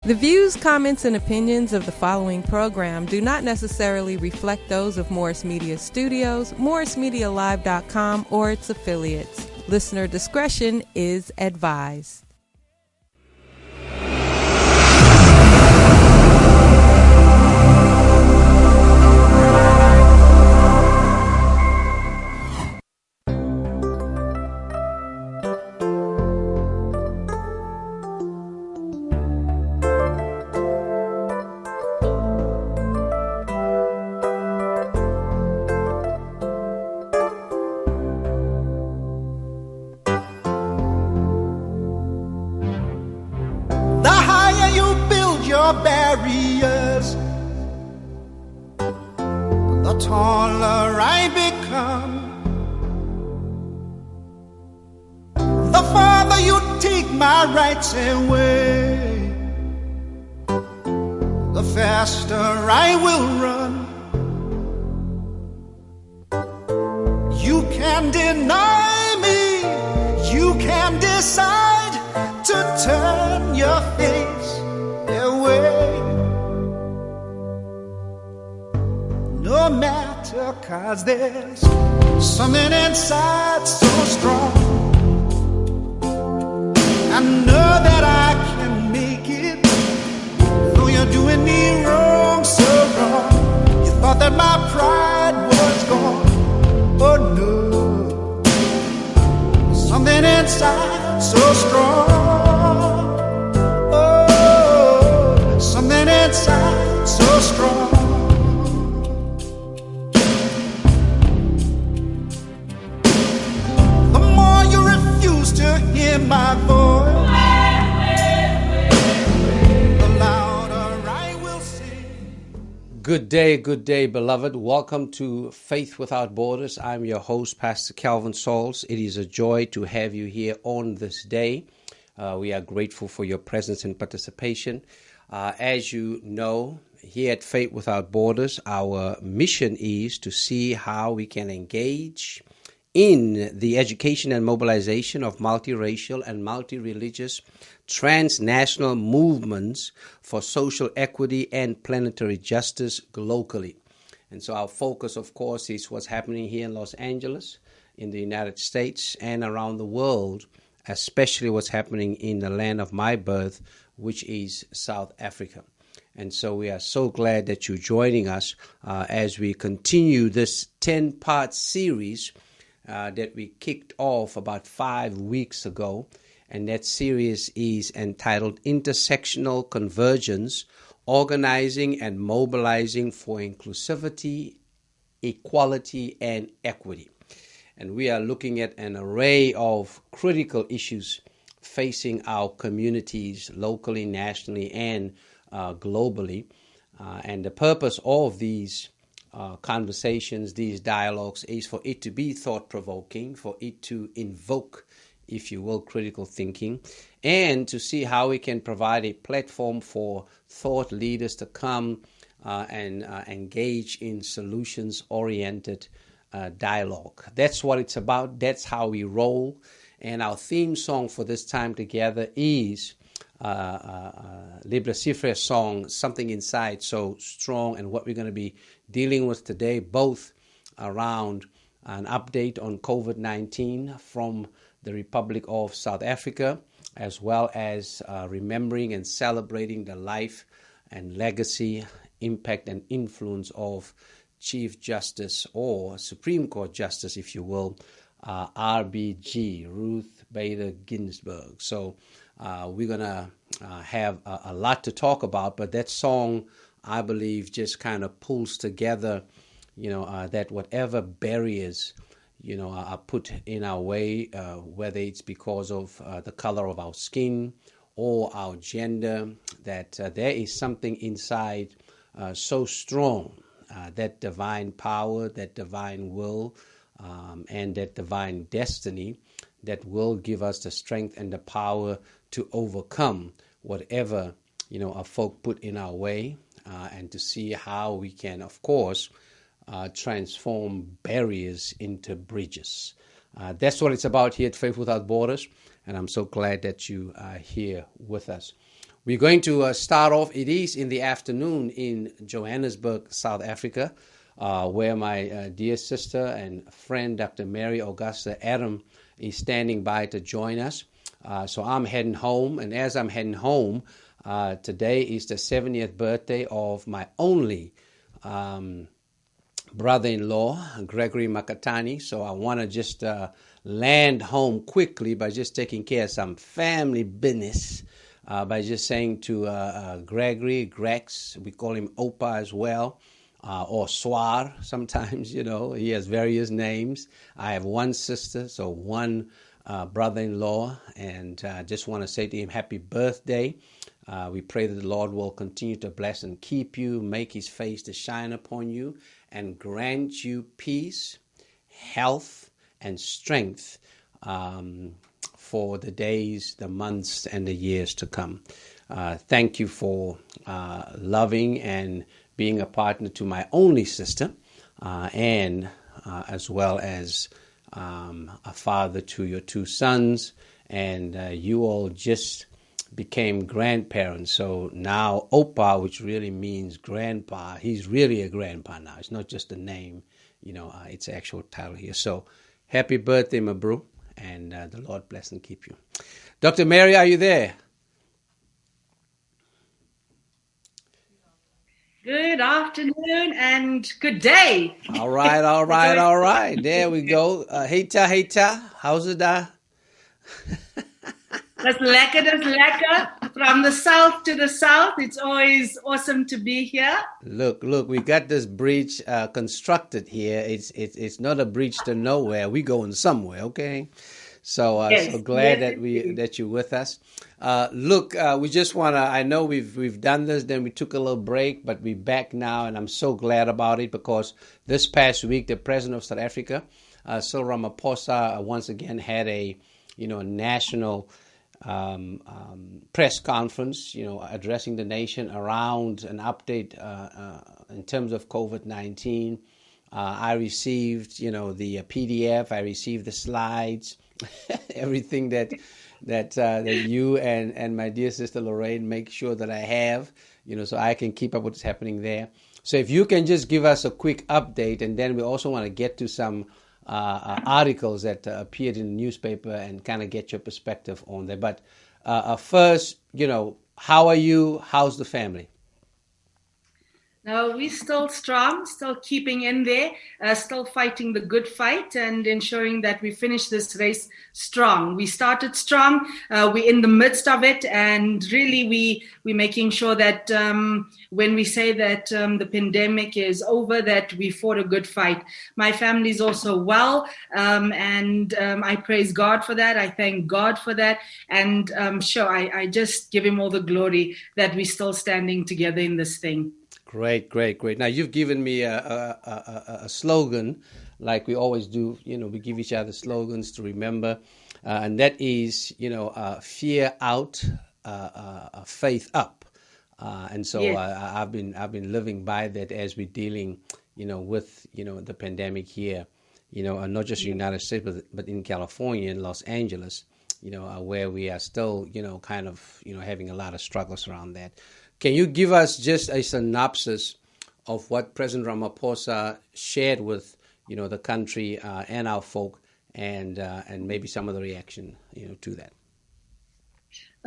The views, comments, and opinions of the following program do not necessarily reflect those of Morris Media Studios, MorrisMediaLive.com, or its affiliates. Listener discretion is advised. Barriers, the taller I become, the farther you take my rights away, the faster I will run. You can deny me, you can decide to turn your face away. No matter, 'cause there's something inside so strong. I know that I can make it, though you're doing me wrong, so wrong. You thought that my pride was gone. Oh no, something inside so strong. Oh, something inside so strong. To hear my voice, the louder I will sing. Good day, beloved. Welcome to Faith Without Borders. I'm your host, Pastor Calvin Sauls. It is a joy to have you here on this day. We are grateful for your presence and participation. As you know, here at Faith Without Borders, our mission is to see how we can engage in the education and mobilization of multiracial and multi-religious transnational movements for social equity and planetary justice globally. And so our focus, of course, is what's happening here in Los Angeles, in the United States, and around the world, especially what's happening in the land of my birth, which is South Africa. And so we are so glad that you're joining us as we continue this 10-part series that we kicked off about 5 weeks ago, and that series is entitled Intersectional Convergence, Organizing and Mobilizing for Inclusivity, Equality, and Equity. And we are looking at an array of critical issues facing our communities locally, nationally, and globally. And the purpose of these conversations, these dialogues, is for it to be thought-provoking, for it to invoke, if you will, critical thinking, and to see how we can provide a platform for thought leaders to come and engage in solutions-oriented dialogue. That's what it's about. That's how we roll. And our theme song for this time together is Libra Cifra song, Something Inside So Strong, and what we're going to be dealing with today, both around an update on COVID-19 from the Republic of South Africa, as well as remembering and celebrating the life and legacy, impact and influence of Chief Justice, or Supreme Court Justice, if you will, RBG, Ruth Bader Ginsburg. So we're going to have a lot to talk about, but that song, I believe, just kind of pulls together, that whatever barriers, are put in our way, whether it's because of the color of our skin or our gender, that there is something inside so strong, that divine power, that divine will, and that divine destiny that will give us the strength and the power to overcome whatever, our folk put in our way, and to see how we can, of course, transform barriers into bridges. That's what it's about here at Faith Without Borders, and I'm so glad that you are here with us. We're going to start off, it is in the afternoon in Johannesburg, South Africa, where my dear sister and friend, Dr. Mary Augusta Adam, is standing by to join us. So I'm heading home, and as I'm heading home, today is the 70th birthday of my only brother-in-law, Gregory Makatani. So I want to just land home quickly by just taking care of some family business, by just saying to Gregory, Grex, we call him Opa as well, or Swar sometimes, he has various names. I have one sister, so one brother-in-law, and just want to say to him, happy birthday. We pray that the Lord will continue to bless and keep you, make his face to shine upon you, and grant you peace, health, and strength for the days, the months, and the years to come. Thank you for loving and being a partner to my only sister, and as well as a father to your two sons, and you all just became grandparents. So now Opa, which really means grandpa, he's really a grandpa now. It's not just a name, it's an actual title here. So happy birthday, my bro, and the Lord bless and keep you. Dr. Mary, are you there? Good afternoon and good day. All right. There we go. Heita, how's it? That's lekker. From the south to the south, it's always awesome to be here. Look, we got this bridge constructed here. It's not a bridge to nowhere. We going somewhere, okay? So Yes, so glad yes, that you're with us. We just want to, I know we've done this, then we took a little break, but we're back now, and I'm so glad about it because this past week, the President of South Africa, Cyril Ramaphosa, once again had a national press conference, addressing the nation around an update in terms of COVID-19. I received, the PDF. I received the slides, everything that you and my dear sister Lorraine make sure that I have, so I can keep up with what's happening there. So if you can just give us a quick update, and then we also want to get to some articles that appeared in the newspaper and kind of get your perspective on there. But first, how are you? How's the family? No, we're still strong, still keeping in there, still fighting the good fight and ensuring that we finish this race strong. We started strong, we're in the midst of it, and really we're making sure that when we say that the pandemic is over, that we fought a good fight. My family is also well, and I praise God for that. I thank God for that, and I just give him all the glory that we're still standing together in this thing. Great. Now, you've given me a slogan, like we always do. We give each other slogans to remember, and that is, fear out, faith up. And so yes. I've been living by that as we're dealing, with the pandemic here, not just the United States, but in California, in Los Angeles, where we are still, kind of, having a lot of struggles around that. Can you give us just a synopsis of what President Ramaphosa shared with, the country and our folk, and maybe some of the reaction, to that?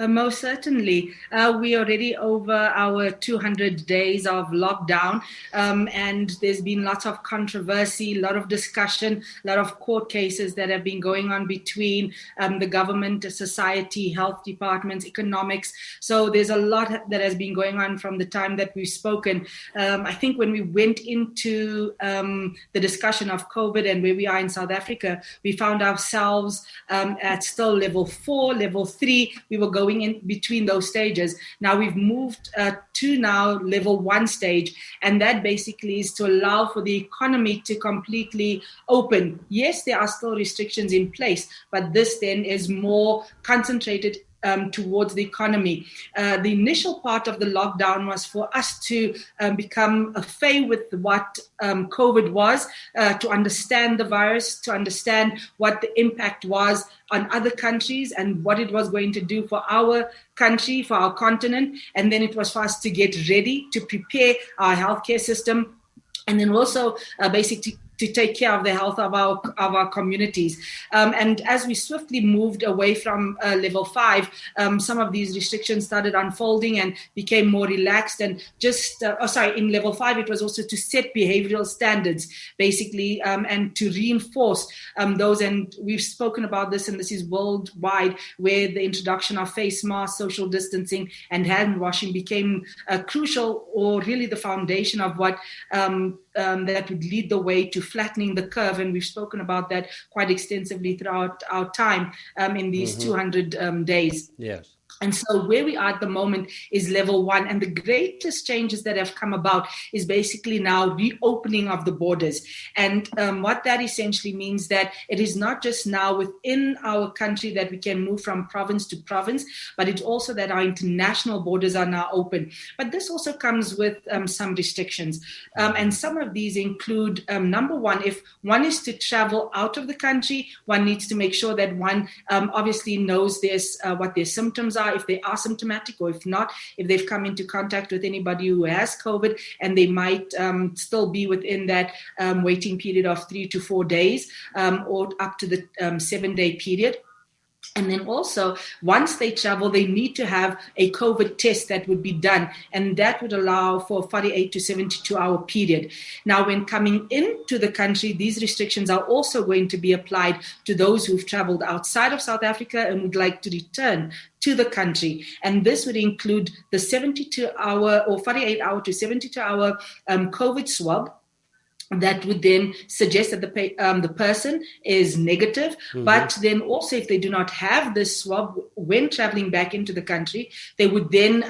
Most certainly. We're already over our 200 days of lockdown, and there's been lots of controversy, a lot of discussion, a lot of court cases that have been going on between the government, society, health departments, economics. So there's a lot that has been going on from the time that we've spoken. I think when we went into the discussion of COVID and where we are in South Africa, we found ourselves at still level 4, level 3. We were going in between those stages. Now we've moved to now level 1 stage, and that basically is to allow for the economy to completely open. Yes, there are still restrictions in place, but this then is more concentrated towards the economy. The initial part of the lockdown was for us to become au with what COVID was, to understand the virus, to understand what the impact was on other countries and what it was going to do for our country, for our continent. And then it was for us to get ready to prepare our healthcare system, and then also basically to take care of the health of our communities. And as we swiftly moved away from level 5, some of these restrictions started unfolding and became more relaxed. And in level 5, it was also to set behavioral standards, basically, and to reinforce those. And we've spoken about this, and this is worldwide, where the introduction of face masks, social distancing, and hand washing became crucial, or really the foundation of what that would lead the way to flattening the curve. And we've spoken about that quite extensively throughout our time in these 200 days. Yes. And so where we are at the moment is level 1. And the greatest changes that have come about is basically now reopening of the borders. And what that essentially means that it is not just now within our country that we can move from province to province, but it's also that our international borders are now open. But this also comes with some restrictions. And some of these include, number one, if one is to travel out of the country, one needs to make sure that one obviously knows what their symptoms are, if they are symptomatic, or if not, if they've come into contact with anybody who has COVID, and they might still be within that waiting period of 3 to 4 days, or up to the 7-day period. And then also, once they travel, they need to have a COVID test that would be done, and that would allow for a 48 to 72-hour period. Now, when coming into the country, these restrictions are also going to be applied to those who've traveled outside of South Africa and would like to return to the country. And this would include the 72-hour or 48-hour to 72-hour COVID swab, that would then suggest that the person is negative. But then also, if they do not have this swab when traveling back into the country, they would then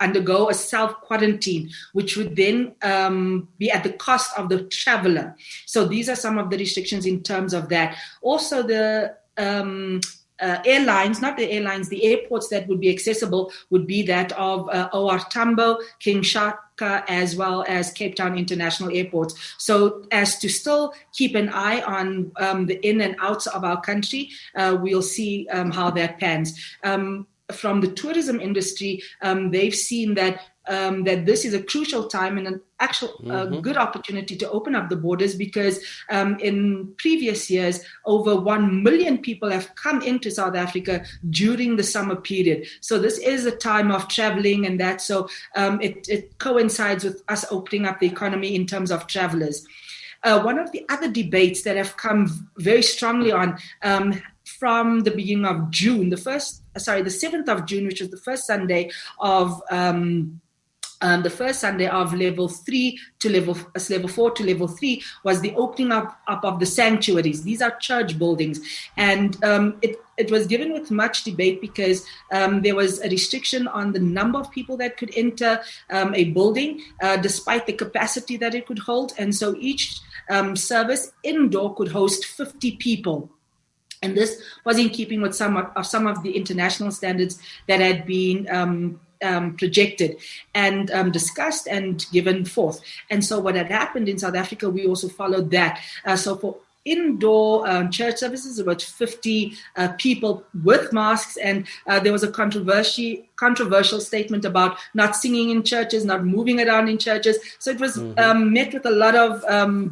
undergo a self-quarantine, which would then be at the cost of the traveler. So these are some of the restrictions in terms of that. Also, the the airports that would be accessible would be that of OR Tambo, King Shaka, as well as Cape Town International Airports. So as to still keep an eye on the in and outs of our country, we'll see how that pans. From the tourism industry, they've seen that this is a crucial time and an actual good opportunity to open up the borders, because in previous years, over 1 million people have come into South Africa during the summer period. So this is a time of traveling, and that so it coincides with us opening up the economy in terms of travelers. One of the other debates that have come very strongly on from the beginning of June, the 7th of June, which was the first Sunday of level 3 to level 4 to level 3, was the opening up of the sanctuaries. These are church buildings, and it was given with much debate, because there was a restriction on the number of people that could enter a building, despite the capacity that it could hold. And so each service indoor could host 50 people. And this was in keeping with some of the international standards that had been projected and discussed and given forth. And so what had happened in South Africa, we also followed that. So for indoor church services, about 50 people with masks, and there was a controversial statement about not singing in churches, not moving around in churches. So it was met with a lot of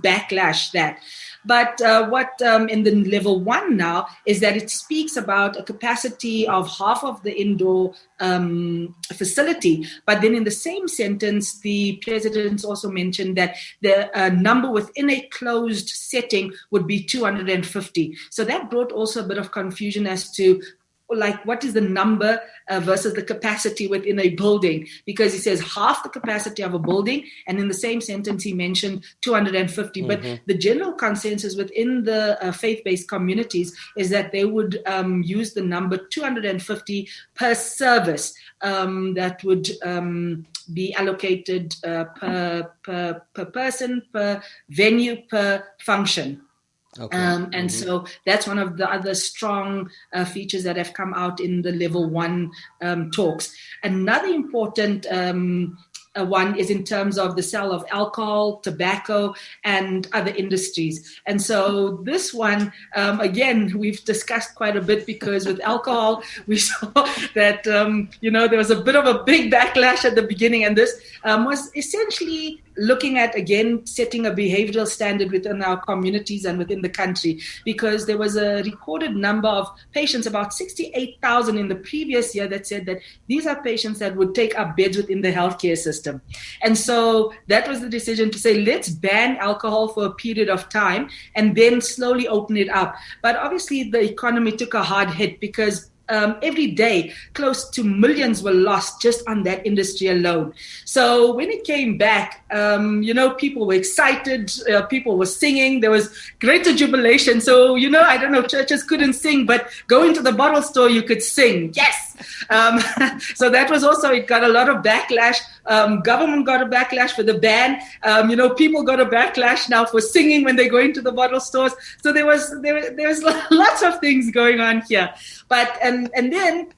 backlash that. But what in the level 1 now is that it speaks about a capacity of half of the indoor facility. But then in the same sentence, the president also mentioned that the number within a closed setting would be 250. So that brought also a bit of confusion as to, like, what is the number versus the capacity within a building? Because he says half the capacity of a building, and in the same sentence he mentioned 250. But the general consensus within the faith-based communities is that they would use the number 250 per service that would be allocated per person, per venue, per function. Okay. And so that's one of the other strong features that have come out in the level 1 talks. Another important one is in terms of the sale of alcohol, tobacco, and other industries. And so this one, again, we've discussed quite a bit, because with alcohol, we saw that, there was a bit of a big backlash at the beginning. And this was essentially looking at, again, setting a behavioral standard within our communities and within the country, because there was a recorded number of patients, about 68,000 in the previous year, that said that these are patients that would take up beds within the healthcare system. And so that was the decision to say, let's ban alcohol for a period of time and then slowly open it up. But obviously the economy took a hard hit, because every day, close to millions were lost just on that industry alone. So when it came back, people were excited, people were singing, there was greater jubilation. So, I don't know, churches couldn't sing, but go into the bottle store, you could sing. Yes. So that was also, it got a lot of backlash. Government got a backlash for the ban. People got a backlash now for singing when they go into the bottle stores. So there was lots of things going on here. But and then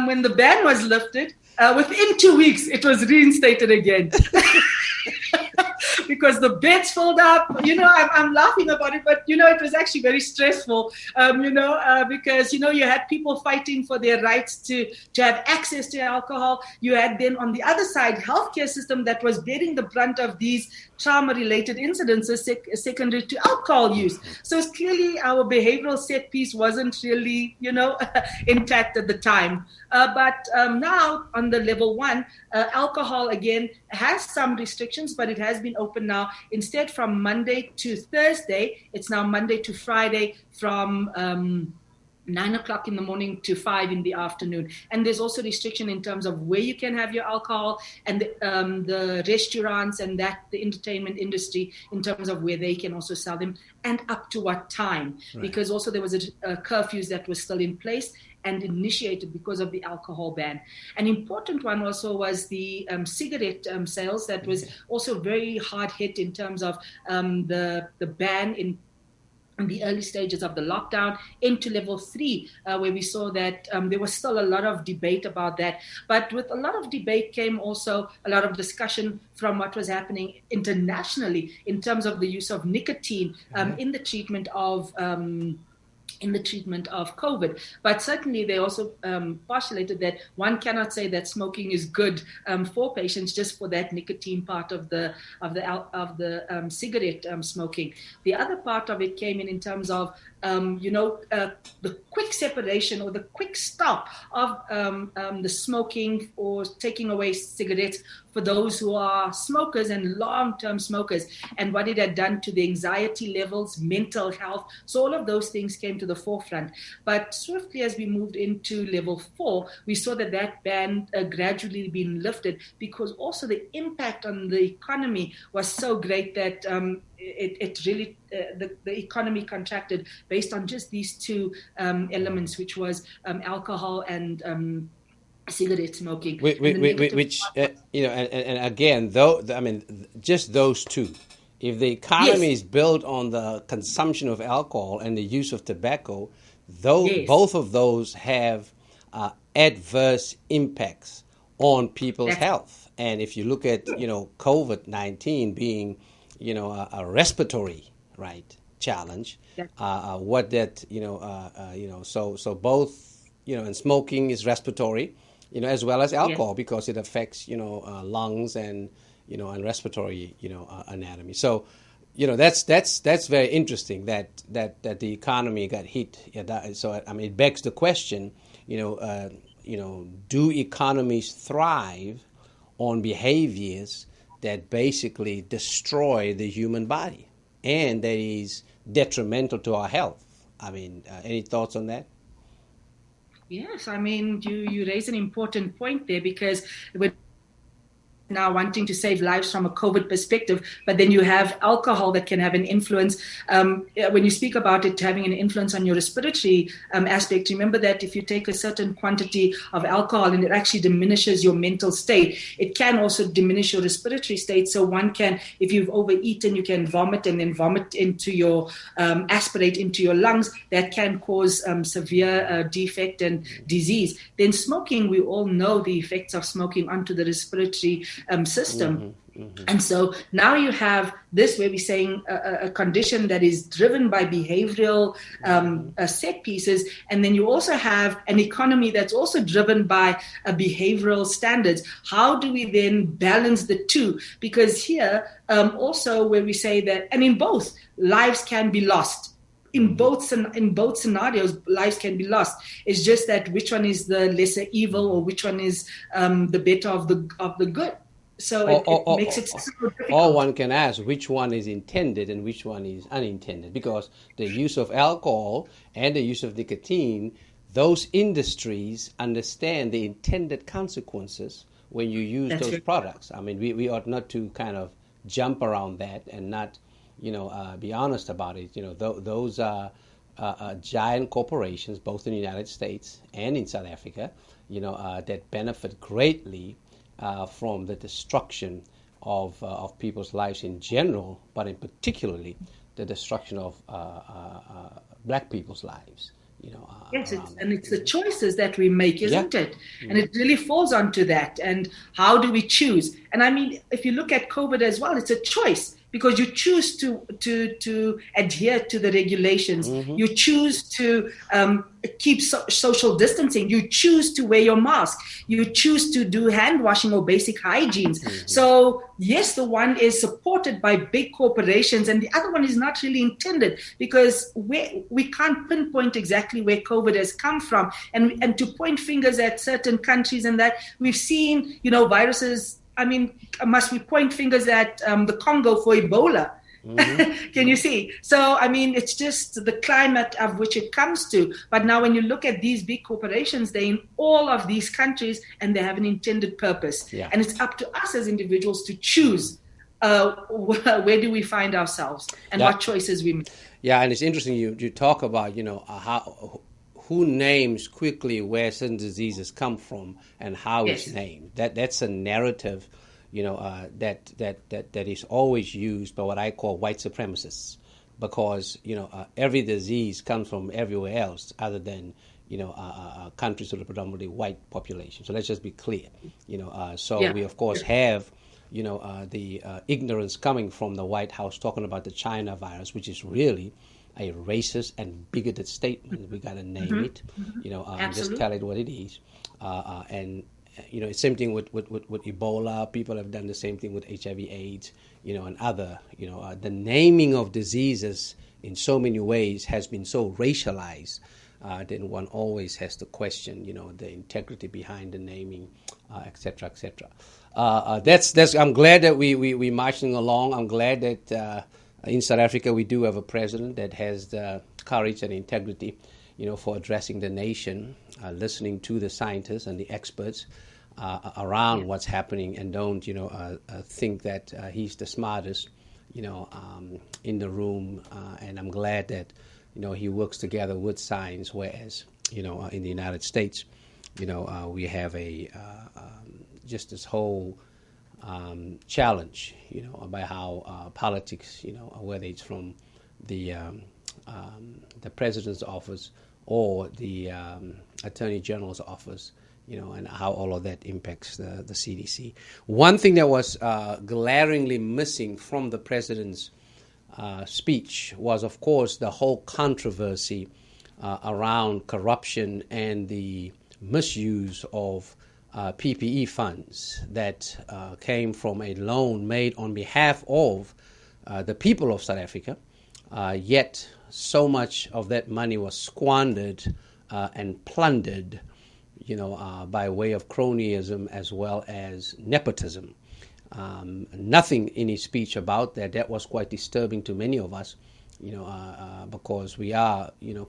when the ban was lifted, within 2 weeks it was reinstated again. Because the beds filled up. I'm laughing about it, but it was actually very stressful. Because you had people fighting for their rights to have access to alcohol. You had then on the other side, healthcare system that was bearing the brunt of these trauma-related incidences secondary to alcohol use. So it's clearly our behavioral set piece wasn't really, intact at the time. But now on the level 1, alcohol again has some restrictions, but it has been open now. Instead, from Monday to Thursday, it's now Monday to Friday from 9 o'clock in the morning to 5 in the afternoon. And there's also restriction in terms of where you can have your alcohol, and the restaurants and the entertainment industry in terms of where they can also sell them, and up to what time. Right. Because also there was a curfews that was still in place and initiated because of the alcohol ban. An important one also was the cigarette sales that was also very hard hit in terms of the ban in the early stages of the lockdown into level 3, where we saw that there was still a lot of debate about that. But with a lot of debate came also a lot of discussion from what was happening internationally in terms of the use of nicotine in the treatment of COVID. But certainly they also postulated that one cannot say that smoking is good for patients just for that nicotine part of the cigarette smoking. The other part of it came in terms of the quick separation or the quick stop of the smoking or taking away cigarettes for those who are smokers and long-term smokers, and what it had done to the anxiety levels, mental health. So all of those things came to the forefront. But swiftly as we moved into level 4, we saw that ban gradually being lifted, because also the impact on the economy was so great that it really, the economy contracted based on just these two elements, which was alcohol and cigarette smoking. Which and again, though, I mean, just those two. If the economy is built on the consumption of alcohol and the use of tobacco, both of those have adverse impacts on people's health. And if you look at, COVID-19 being, a respiratory challenge, what that, so both, and smoking is respiratory, as well as alcohol, because it affects, lungs and, and respiratory, anatomy. So, that's very interesting that the economy got hit. So, I mean, it begs the question, do economies thrive on behaviors that basically destroy the human body and that is detrimental to our health? I mean, any thoughts on that? Yes, I mean, you raise an important point there, because when now wanting to save lives from a COVID perspective, but then you have alcohol that can have an influence. When you speak about it having an influence on your respiratory aspect, remember that if you take a certain quantity of alcohol and it actually diminishes your mental state, it can also diminish your respiratory state. So one can, if you've overeaten, you can vomit and then vomit into your, aspirate into your lungs. That can cause severe defect and disease. Then smoking, we all know the effects of smoking onto the respiratory system. And so now you have this where we're saying a condition that is driven by behavioral set pieces. And then you also have an economy that's also driven by behavioral standards. How do we then balance the two? Because here also where we say that, and in both, lives can be lost. In both scenarios, lives can be lost. It's just that which one is the lesser evil or which one is the better of the good. So it makes it so difficult. Or one can ask which one is intended and which one is unintended, because the use of alcohol and the use of nicotine, those industries understand the intended consequences when you use That's those right. products. I mean, we ought not to kind of jump around that and not, be honest about it. Those are giant corporations, both in the United States and in South Africa, that benefit greatly from the destruction of people's lives in general, but in particularly the destruction of black people's lives. Yes, it's the choices that we make, isn't it? And it really falls onto that. And how do we choose? And I mean, if you look at COVID as well, it's a choice. Because you choose to adhere to the regulations, you choose to keep social distancing, you choose to wear your mask, you choose to do hand washing or basic hygienes. So yes, the one is supported by big corporations, and the other one is not really intended, because we can't pinpoint exactly where COVID has come from, and to point fingers at certain countries and that we've seen, viruses. I mean, must we point fingers at the Congo for Ebola? Can you see? So, I mean, it's just the climate of which it comes to. But now when you look at these big corporations, they're in all of these countries and they have an intended purpose. Yeah. And it's up to us as individuals to choose where do we find ourselves and what choices we make. Yeah, and it's interesting you talk about, who names quickly where certain diseases come from and how it's named. That's a narrative, that is always used by what I call white supremacists, because every disease comes from everywhere else other than countries with a predominantly white population. So let's just be clear, we of course have the ignorance coming from the White House talking about the China virus, which is really a racist and bigoted statement. We got to name it, just tell it what it is. And it's same thing with Ebola. People have done the same thing with HIV/AIDS, and other, the naming of diseases in so many ways has been so racialized. Then one always has to question, the integrity behind the naming, et cetera, et cetera. That's. I'm glad that we marching along. I'm glad that in South Africa we do have a president that has the courage and integrity, for addressing the nation, listening to the scientists and the experts around what's happening, and don't think that he's the smartest, in the room. And I'm glad that he works together with science, whereas in the United States, we have a just this whole challenge, about how politics, whether it's from the president's office or the attorney general's office, and how all of that impacts the CDC. One thing that was glaringly missing from the president's speech was, of course, the whole controversy around corruption and the misuse of PPE funds that came from a loan made on behalf of the people of South Africa, yet so much of that money was squandered and plundered, by way of cronyism as well as nepotism. Nothing in his speech about that. That was quite disturbing to many of us because we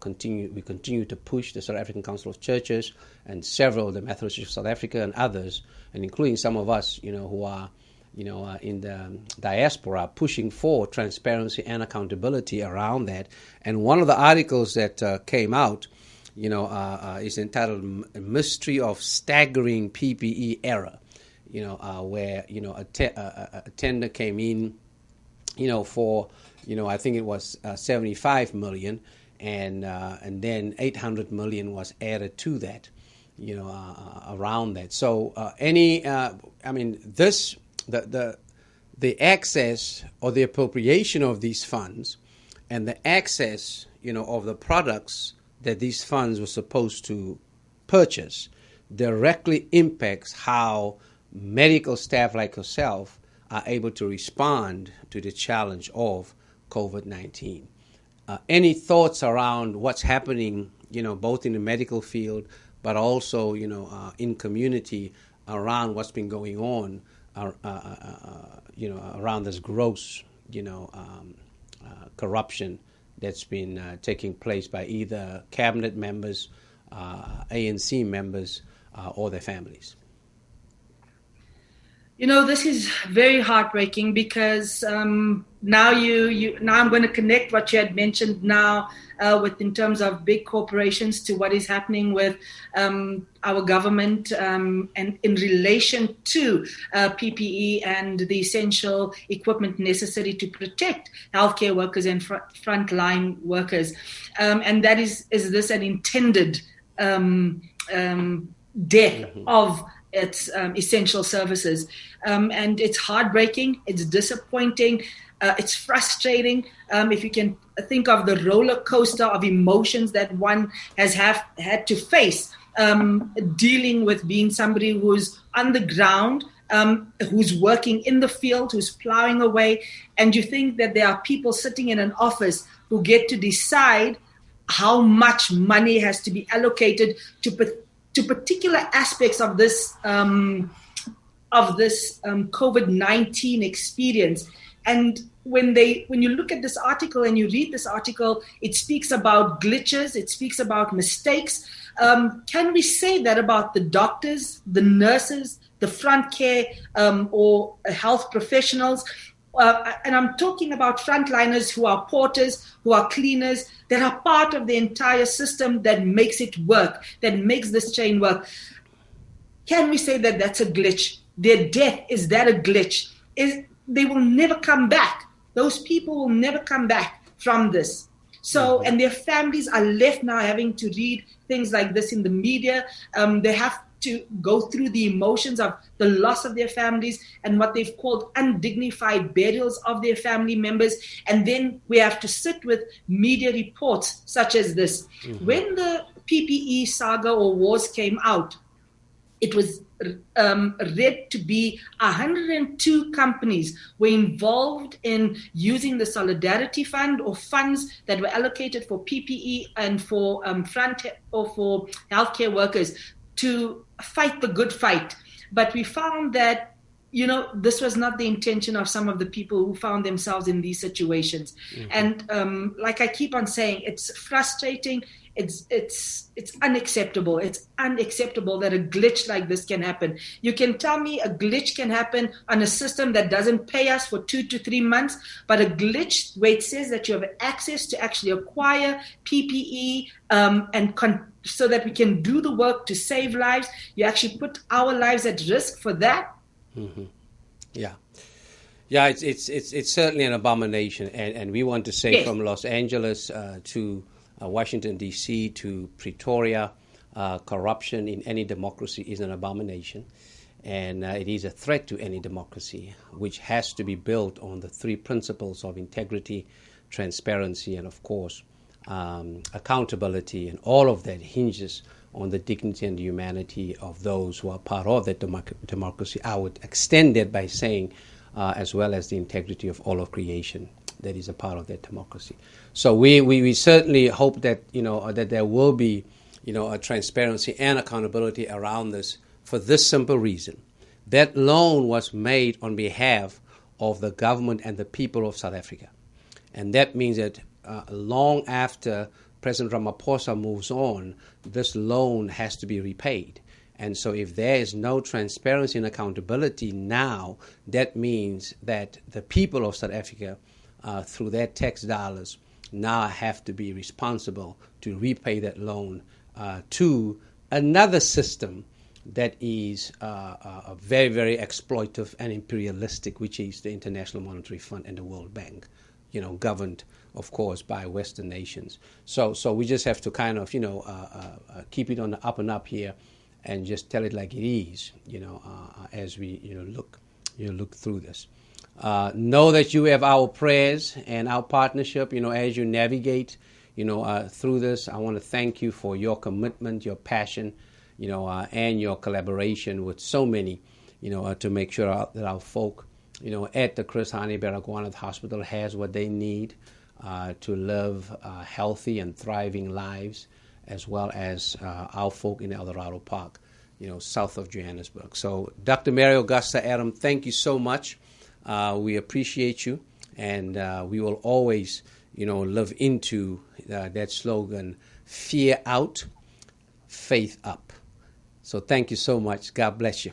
continue to push the South African Council of Churches and several of the Methodist Church of South Africa and others, and including some of us, who are, in the diaspora, pushing for transparency and accountability around that. And one of the articles that came out, is entitled "Mystery of Staggering PPE Error," where a tender came in, for I think it was 75 million, and then 800 million was added to that, around that. So the access or the appropriation of these funds and the access, of the products that these funds were supposed to purchase directly impacts how medical staff like yourself are able to respond to the challenge of COVID-19. Any thoughts around what's happening, both in the medical field, but also, in community around what's been going on, around this gross, corruption that's been taking place by either cabinet members, ANC members, or their families? This is very heartbreaking because now I'm going to connect what you had mentioned now with in terms of big corporations to what is happening with our government and in relation to PPE and the essential equipment necessary to protect healthcare workers and frontline workers. And that is this an intended death of its essential services, and it's heartbreaking, it's disappointing, it's frustrating. If you can think of the roller coaster of emotions that one has had to face, dealing with being somebody who's on the ground, who's working in the field, who's plowing away, and you think that there are people sitting in an office who get to decide how much money has to be allocated to particular aspects of this COVID-19 experience. And when you look at this article and you read this article, it speaks about glitches, it speaks about mistakes. Can we say that about the doctors, the nurses, the front care or health professionals? And I'm talking about frontliners who are porters, who are cleaners, that are part of the entire system that makes it work, that makes this chain work. Can we say that that's a glitch? Their death, is that a glitch? They will never come back. Those people will never come back from this. So, and their families are left now having to read things like this in the media. They have to go through the emotions of the loss of their families and what they've called undignified burials of their family members. And then we have to sit with media reports such as this. When the PPE saga or wars came out, it was read to be 102 companies were involved in using the Solidarity Fund or funds that were allocated for PPE and for for healthcare workers to fight the good fight. But we found that, this was not the intention of some of the people who found themselves in these situations. And like I keep on saying, it's frustrating. It's unacceptable. It's unacceptable that a glitch like this can happen. You can tell me a glitch can happen on a system that doesn't pay us for 2 to 3 months, but a glitch where it says that you have access to actually acquire PPE so that we can do the work to save lives. You actually put our lives at risk for that. Yeah, it's certainly an abomination, and we want to say, yes, from Los Angeles to Washington, D.C. to Pretoria, corruption in any democracy is an abomination, and it is a threat to any democracy, which has to be built on the 3 principles of integrity, transparency, and, of course, accountability. And all of that hinges on the dignity and the humanity of those who are part of that democracy. I would extend that by saying, as well as the integrity of all of creation that is a part of that democracy. So we certainly hope that that there will be a transparency and accountability around this, for this simple reason: that loan was made on behalf of the government and the people of South Africa, and that means that long after President Ramaphosa moves on, this loan has to be repaid. And so if there is no transparency and accountability now, that means that the people of South Africa, through their tax dollars, now have to be responsible to repay that loan to another system that is very, very exploitive and imperialistic, which is the International Monetary Fund and the World Bank, governed, of course, by Western nations. So we just have to kind of, keep it on the up and up here and just tell it like it is, as we, look through this. Know that you have our prayers and our partnership, as you navigate, through this. I want to thank you for your commitment, your passion, and your collaboration with so many, to make sure that our folk, at the Chris Hani Baragwanath Hospital has what they need to live healthy and thriving lives, as well as our folk in El Dorado Park, south of Johannesburg. So, Dr. Mary Augusta Adam, thank you so much. We appreciate you, and we will always, live into that slogan, fear out, faith up. So thank you so much. God bless you.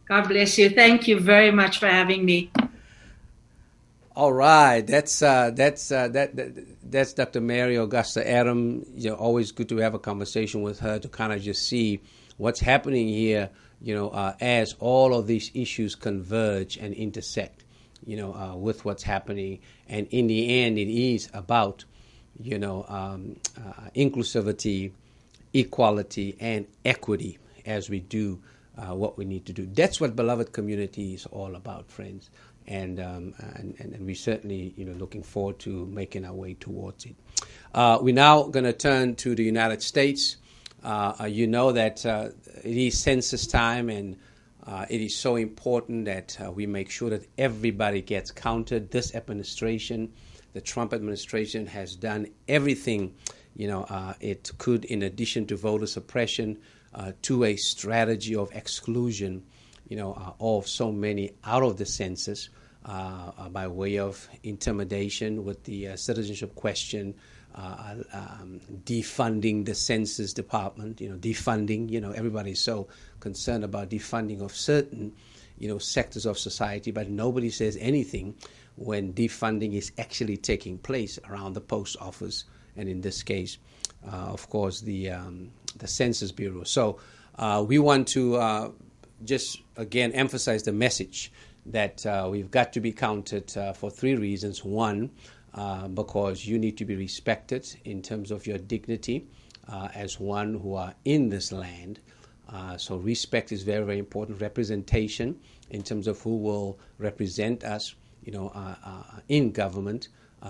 God bless you. Thank you very much for having me. All right, that's Dr. Mary Augusta Adam. Always good to have a conversation with her to kind of just see what's happening here. As all of these issues converge and intersect, with what's happening, and in the end, it is about, inclusivity, equality, and equity as we do what we need to do. That's what beloved community is all about, friends. And we certainly, looking forward to making our way towards it. We're now going to turn to the United States. You know that it is census time, and it is so important that we make sure that everybody gets counted. This administration, the Trump administration, has done everything it could, in addition to voter suppression, to a strategy of exclusion, of so many out of the census by way of intimidation with the citizenship question, defunding the Census Department, defunding, everybody's so concerned about defunding of certain, sectors of society, but nobody says anything when defunding is actually taking place around the post office, and in this case, of course, the Census Bureau. So we want to just, again, emphasize the message that we've got to be counted for three reasons. One, because you need to be respected in terms of your dignity as one who are in this land. So respect is very, very important. Representation in terms of who will represent us, in government,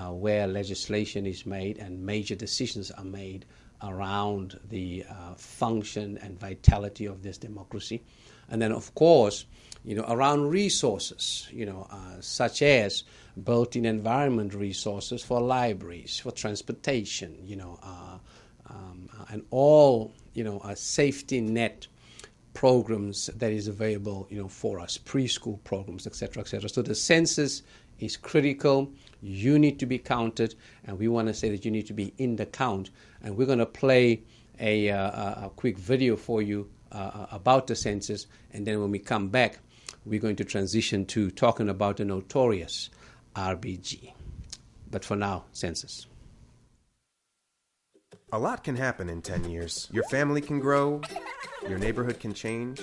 where legislation is made and major decisions are made around the function and vitality of this democracy. And then, of course, around resources, such as built-in environment resources for libraries, for transportation, and all, a safety net programs that is available, for us, preschool programs, et cetera, et cetera. So the census is critical. You need to be counted, and we want to say that you need to be in the count. And we're going to play a quick video for you about the census, and then when we come back, we're going to transition to talking about the notorious RBG. But for now, census. A lot can happen in 10 years. Your family can grow, your neighborhood can change.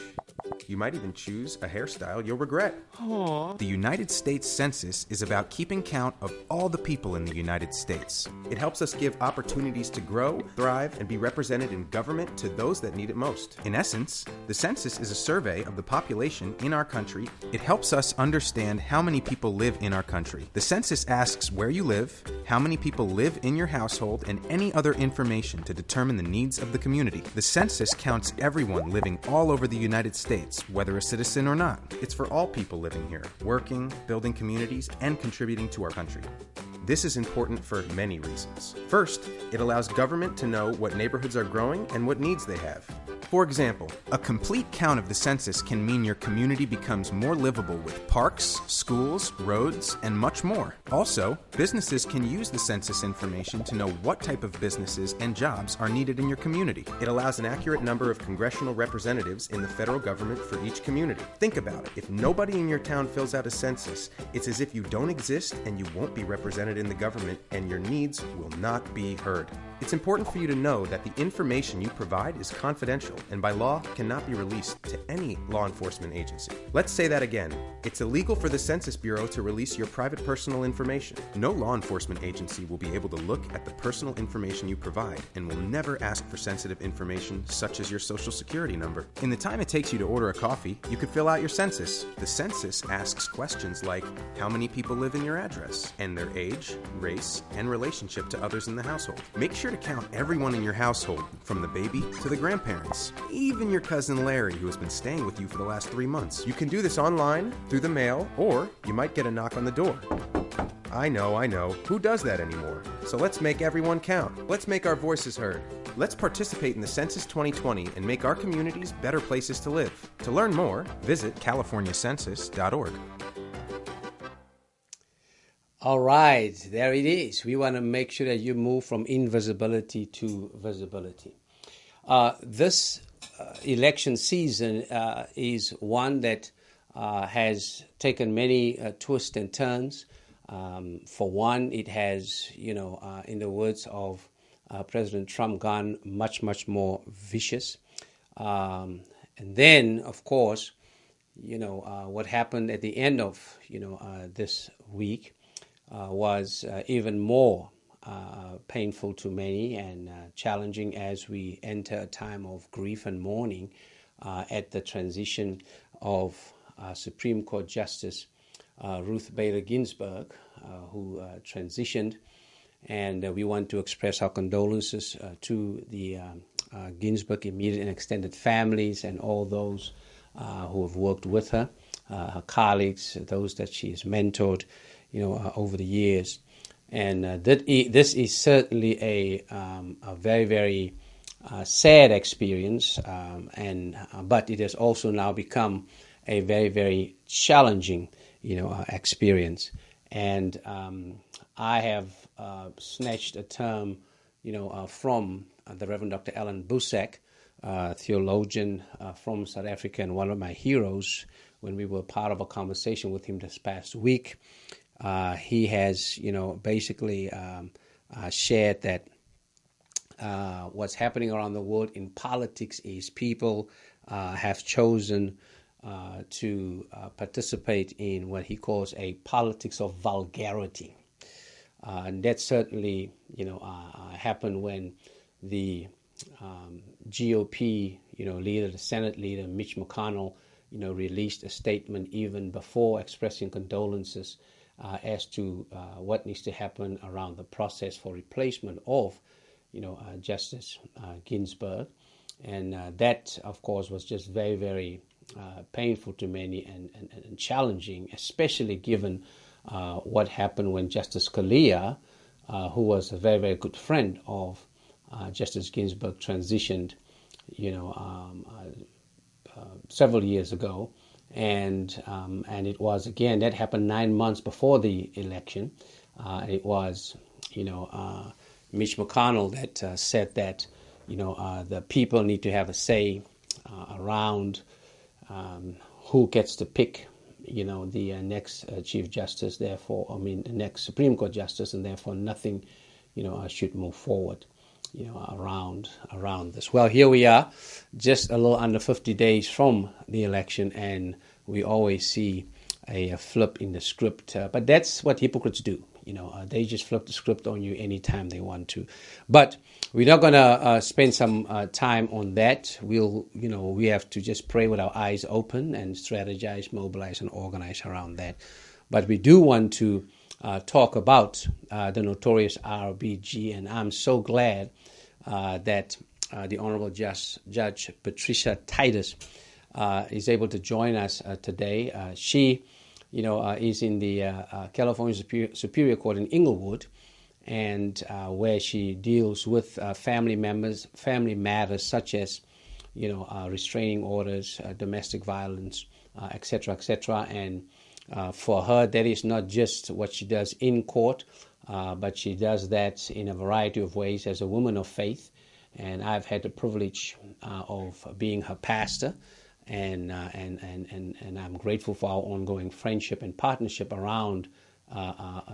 You might even choose a hairstyle you'll regret. Aww. The United States Census is about keeping count of all the people in the United States. It helps us give opportunities to grow, thrive, and be represented in government to those that need it most. In essence, the census is a survey of the population in our country. It helps us understand how many people live in our country. The census asks where you live, how many people live in your household, and any other information to determine the needs of the community. The census counts everyone living all over the United States, whether a citizen or not. It's for all people living here, working, building communities, and contributing to our country. This is important for many reasons. First, it allows government to know what neighborhoods are growing and what needs they have. For example, a complete count of the census can mean your community becomes more livable with parks, schools, roads, and much more. Also, businesses can use the census information to know what type of businesses and jobs are needed in your community. It allows an accurate number of congressional representatives in the federal government for each community. Think about it. If nobody in your town fills out a census, it's as if you don't exist and you won't be represented in the government, and your needs will not be heard. It's important for you to know that the information you provide is confidential and by law cannot be released to any law enforcement agency. Let's say that again. It's illegal for the Census Bureau to release your private personal information. No law enforcement agency will be able to look at the personal information you provide and will never ask for sensitive information such as your social security number. In the time it takes you to order a coffee, you could fill out your census. The census asks questions like how many people live in your address and their age, race, and relationship to others in the household. Make sure to count everyone in your household, from the baby to the grandparents, even your cousin Larry, who has been staying with you for the last 3 months. You can do this online, through the mail, or you might get a knock on the door. I know. Who does that anymore? So let's make everyone count. Let's make our voices heard. Let's participate in the Census 2020 and make our communities better places to live. To learn more, visit californiacensus.org. All right, there it is. We want to make sure that you move from invisibility to visibility. This election season is one that has taken many twists and turns. For one, it has, in the words of President Trump, gone much, much more vicious. And then, of course, what happened at the end of, this week was even more painful to many and challenging as we enter a time of grief and mourning at the transition of Supreme Court Justice Ruth Bader Ginsburg, who transitioned. And we want to express our condolences to the Ginsburg immediate and extended families and all those who have worked with her, her colleagues, those that she has mentored, over the years. And this is certainly a very, very sad experience, but it has also now become a very, very challenging, experience. And I have snatched a term, from the Reverend Dr. Alan Busek, theologian from South Africa and one of my heroes, when we were part of a conversation with him this past week. He has, basically shared that what's happening around the world in politics is people have chosen to participate in what he calls a politics of vulgarity. And that certainly, happened when the GOP, leader, the Senate leader, Mitch McConnell, released a statement even before expressing condolences as to what needs to happen around the process for replacement of, Justice Ginsburg. And that, of course, was just very, very painful to many and challenging, especially given what happened when Justice Scalia, who was a very, very good friend of Justice Ginsburg, transitioned, several years ago. And it was, again, that happened 9 months before the election. It was, Mitch McConnell that said that, the people need to have a say around who gets to pick, the next Chief Justice, the next Supreme Court Justice, and therefore nothing, should move forward, around this. Well, here we are, just a little under 50 days from the election, and we always see a flip in the script. But that's what hypocrites do. They just flip the script on you anytime they want to. But we're not going to spend some time on that. We have to just pray with our eyes open and strategize, mobilize, and organize around that. But we do want to talk about the notorious RBG, and I'm so glad that the Honorable Judge Patricia Titus is able to join us today. She, is in the California Superior Court in Inglewood, and where she deals with family matters such as restraining orders, domestic violence, et cetera, et cetera. And for her, that is not just what she does in court, but she does that in a variety of ways as a woman of faith. And I've had the privilege of being her pastor, and I'm grateful for our ongoing friendship and partnership around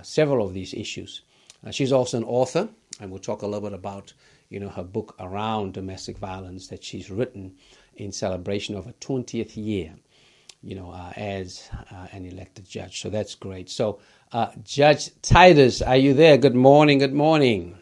several of these issues. She's also an author, and we'll talk a little bit about her book around domestic violence that she's written in celebration of her 20th year, as an elected judge. So that's great. So, Judge Titus, are you there? Good morning. Good morning.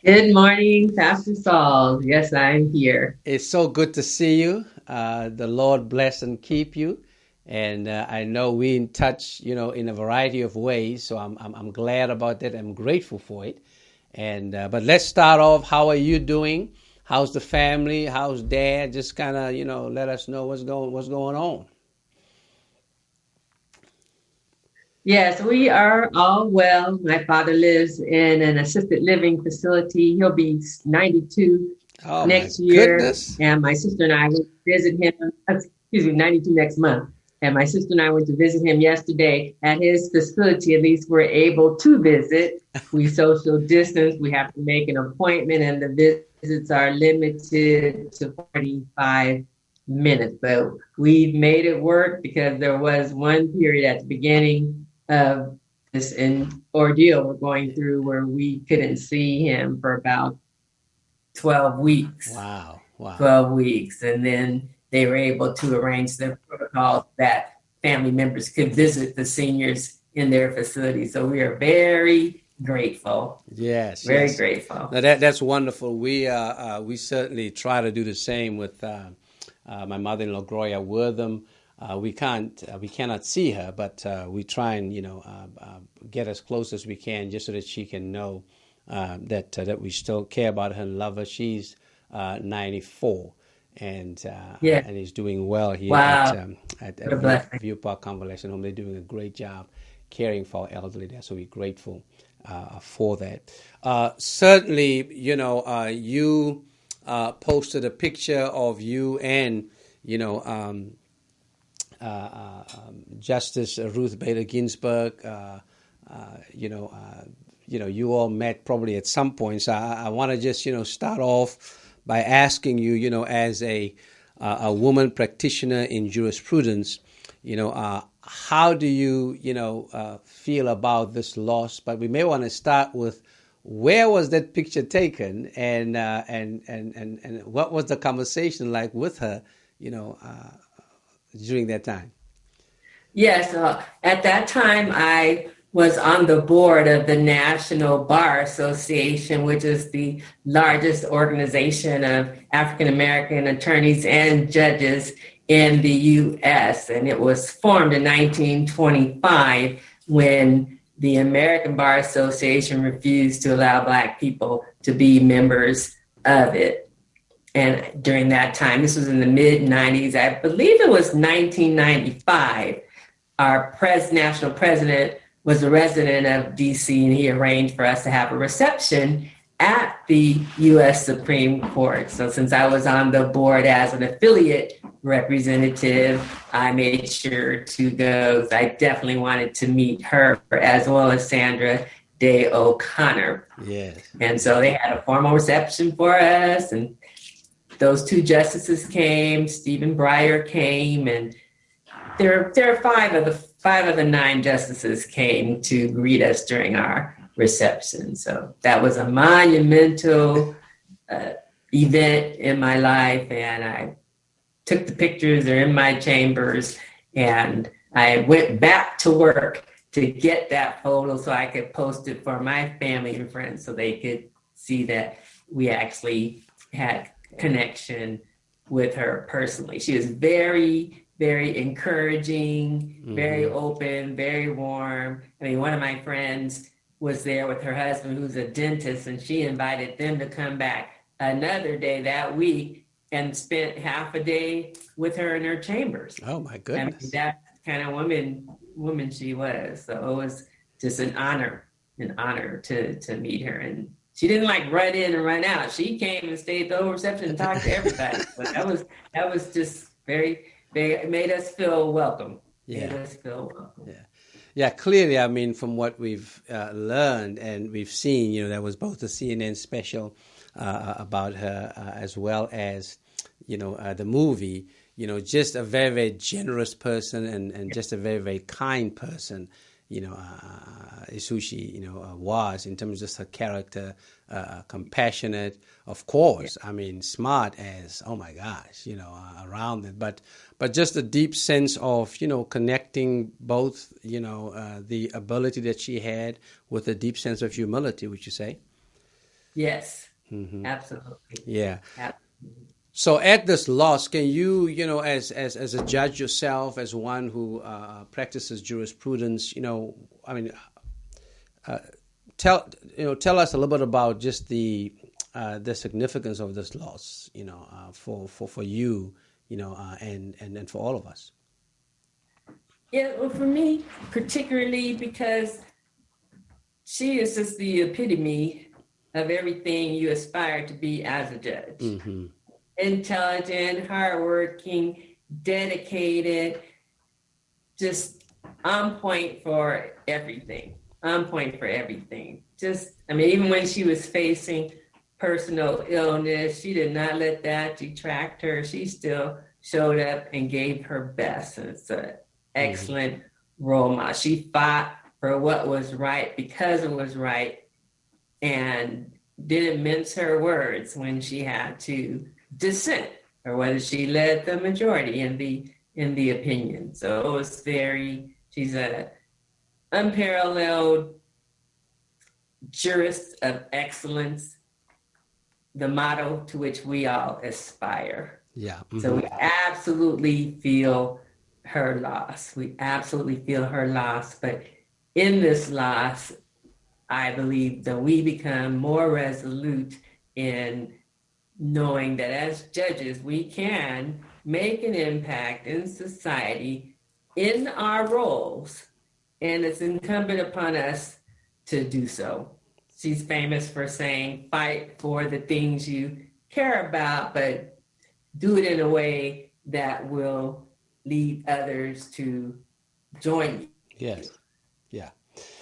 Good morning, Pastor Saul. Yes, I'm here. It's so good to see you. The Lord bless and keep you. And I know we're in touch, in a variety of ways. So I'm glad about that. I'm grateful for it. And but let's start off. How are you doing? How's the family? How's Dad? Just kind of, let us know what's going on. Yes, we are all well. My father lives in an assisted living facility. He'll be 92 next year. Goodness. And my sister and I went to visit him, 92 next month. And my sister and I went to visit him yesterday at his facility. At least we're able to visit. We social distance. We have to make an appointment, and the visits are limited to 45 minutes. But we've made it work because there was one period at the beginning of this ordeal we're going through where we couldn't see him for about 12 weeks. Wow. 12 weeks. And then they were able to arrange the protocol that family members could visit the seniors in their facility. So we are very grateful. Yes. Very grateful. Now that's wonderful. We certainly try to do the same with my mother-in-law, Gloria Wortham. We cannot see her, but we try and get as close as we can, just so that she can know that we still care about her and love her. She's 94, and is doing well here at View Park Convalescent Home. They're doing a great job caring for our elderly there, so we're grateful for that. Certainly, you posted a picture of you and Justice Ruth Bader Ginsburg. You all met probably at some point. So I want to just start off by asking you, as a woman practitioner in jurisprudence, how do you feel about this loss? But we may want to start with, where was that picture taken, and what was the conversation like with her, during that time? Yes, at that time I was on the board of the National Bar Association, which is the largest organization of African American attorneys and judges in the U.S. And it was formed in 1925 when the American Bar Association refused to allow Black people to be members of it. And during that time, this was in the mid-90s, I believe it was 1995, our national president was a resident of D.C., and he arranged for us to have a reception at the U.S. Supreme Court. So since I was on the board as an affiliate representative, I made sure to go. I definitely wanted to meet her, as well as Sandra Day O'Connor. Yes. And so they had a formal reception for us, and those two justices came. Stephen Breyer came, and there are five of the 9 justices came to greet us during our reception. So that was a monumental event in my life, and I took the pictures. They're in my chambers, and I went back to work to get that photo so I could post it for my family and friends so they could see that we actually had connection with her personally. She was very, very encouraging, very open, very warm. I mean, one of my friends was there with her husband, who's a dentist, and she invited them to come back another day that week and spent half a day with her in her chambers. Oh my goodness. I mean, that's the kind of woman she was. So it was just an honor to meet her and she didn't like run in and run out. She came and stayed at the whole reception and talked to everybody. So that was just very, very, it made us feel welcome. Yeah. Made us feel welcome. Yeah. Yeah, clearly, I mean, from what we've learned and we've seen, you know, there was both a CNN special about her as well as, you know, the movie, you know, just a very, very generous person and just a very, very kind person, you know, is who she, you know, was in terms of just her character, compassionate, of course, I mean, smart as, oh my gosh, you know, around it, but just a deep sense of, you know, connecting both, you know, the ability that she had with a deep sense of humility, would you say? Yes, absolutely. Yeah. Absolutely. So at this loss, can you, you know, as a judge yourself, as one who practices jurisprudence, you know, I mean, tell us a little bit about just the significance of this loss, you know, for you, you know, and for all of us. Yeah, well, for me, particularly because she is just the epitome of everything you aspire to be as a judge. Mm-hmm. Intelligent, hardworking, dedicated, just on point for everything. On point for everything. Just, I mean, even when she was facing personal illness, she did not let that detract her. She still showed up and gave her best. And it's an excellent role model. She fought for what was right because it was right and didn't mince her words when she had to dissent or whether she led the majority in the opinion. So it was she's a unparalleled jurist of excellence, the motto to which we all aspire. Yeah. Mm-hmm. So we absolutely feel her loss. We absolutely feel her loss. But in this loss, I believe that we become more resolute in knowing that as judges, we can make an impact in society in our roles, and it's incumbent upon us to do so. She's famous for saying, fight for the things you care about, but do it in a way that will lead others to join you. Yes. Yeah.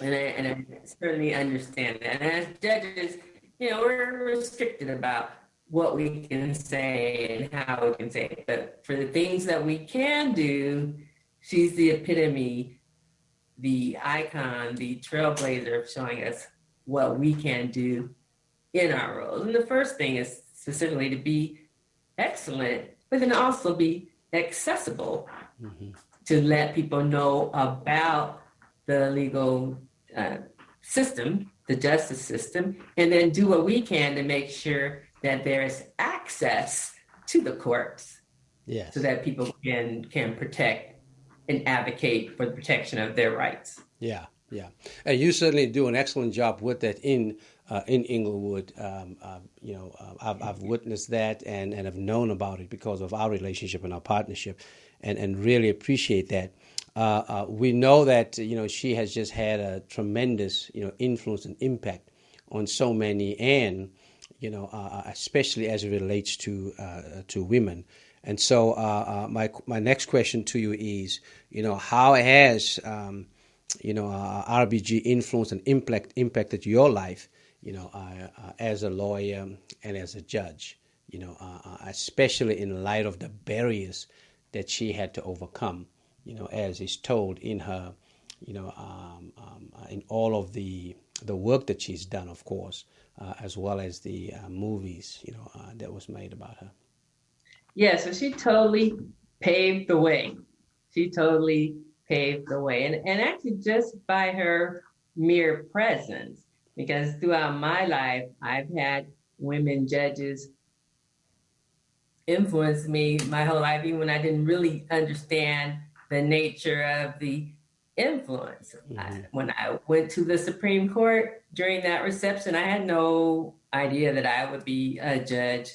And I certainly understand that. And as judges, you know, we're restricted about what we can say and how we can say it. But for the things that we can do, she's the epitome, the icon, the trailblazer of showing us what we can do in our roles. And the first thing is specifically to be excellent, but then also be accessible to let people know about the legal system, the justice system, and then do what we can to make sure that there is access to the courts, yes, so that people can protect and advocate for the protection of their rights. Yeah, yeah, and you certainly do an excellent job with that in Inglewood. You know, I've witnessed that and have known about it because of our relationship and our partnership, and really appreciate that. We know that, you know, she has just had a tremendous, you know, influence and impact on so many, and you know, especially as it relates to women. And so my next question to you is, you know, how has you know, RBG influenced and impacted your life, you know, as a lawyer and as a judge, you know, especially in light of the barriers that she had to overcome, you know, as is told in her, you know, in all of the work that she's done, of course, as well as the movies, you know, that was made about her. Yeah, so she totally paved the way. She totally paved the way. And actually just by her mere presence, because throughout my life, I've had women judges influence me my whole life, even when I didn't really understand the nature of the influence. When I went to the Supreme Court during that reception, I had no idea that I would be a judge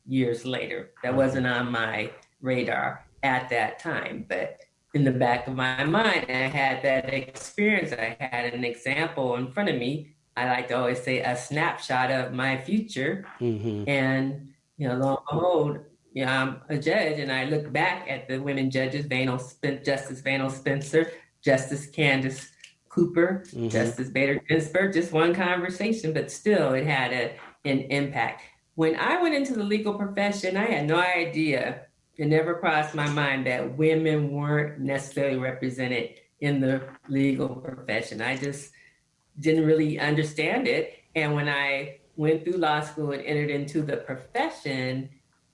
years later. That wasn't on my radar at that time. But in the back of my mind, I had that experience. I had an example in front of me I like to always say, a snapshot of my future. And, lo and behold, I'm a judge, and I look back at the women judges, Justice Vanel Spencer, Justice Candace Cooper, Justice Bader Ginsburg, just one conversation, but still it had an impact. When I went into the legal profession, I had no idea, it never crossed my mind that women weren't necessarily represented in the legal profession. I just didn't really understand it. And when I went through law school and entered into the profession,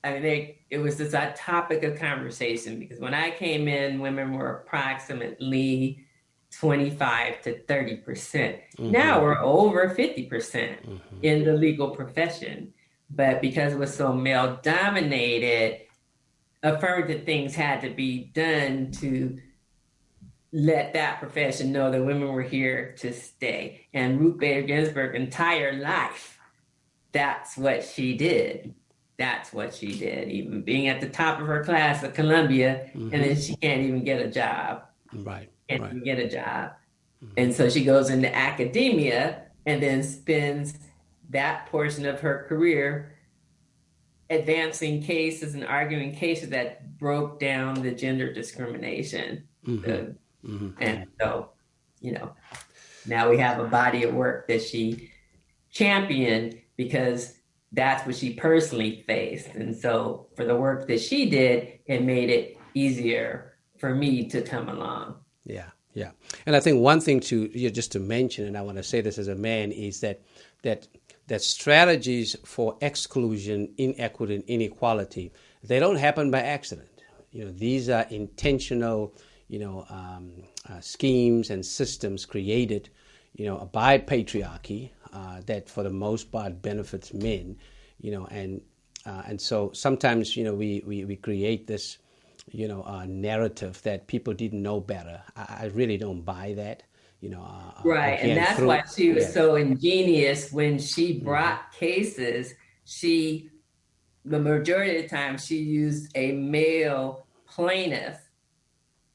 it was just a topic of conversation, because when I came in, women were approximately 25 to 30%. Now we're over 50% in the legal profession. But because it was so male dominated, affirmative things had to be done to let that profession know that women were here to stay. And Ruth Bader Ginsburg's entire life, that's what she did. That's what she did, even being at the top of her class at Columbia, and then she can't even get a job. Can't even get a job. And so she goes into academia and then spends that portion of her career advancing cases and arguing cases that broke down the gender discrimination. And so, now we have a body of work that she championed, because that's what she personally faced. And so for the work that she did, it made it easier for me to come along. Yeah. And I think one thing just to mention, and I want to say this as a man, is that strategies for exclusion, inequity, and inequality, they don't happen by accident. These are intentional, schemes and systems created, by patriarchy, that for the most part benefits men, and so sometimes, we create this, narrative that people didn't know better. I really don't buy that. Right. And that's why she was so ingenious when she brought cases. The majority of the time, she used a male plaintiff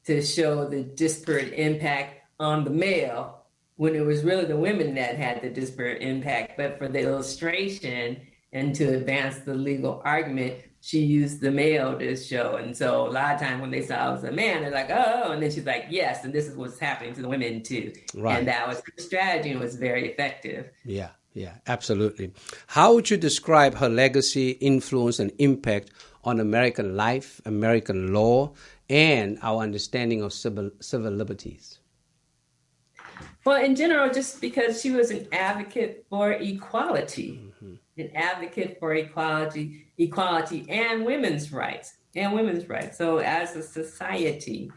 to show the disparate impact on the male, when it was really the women that had the disparate impact. But for the illustration and to advance the legal argument, she used the male to show. And so a lot of times when they saw it was a man, they're like, oh, and then she's like, yes, and this is what's happening to the women too. Right. And that was her strategy, and was very effective. Yeah, absolutely. How would you describe her legacy, influence, and impact on American life, American law, and our understanding of civil liberties? Well, in general, just because she was an advocate for equality, an advocate for equality and women's rights. So as a society,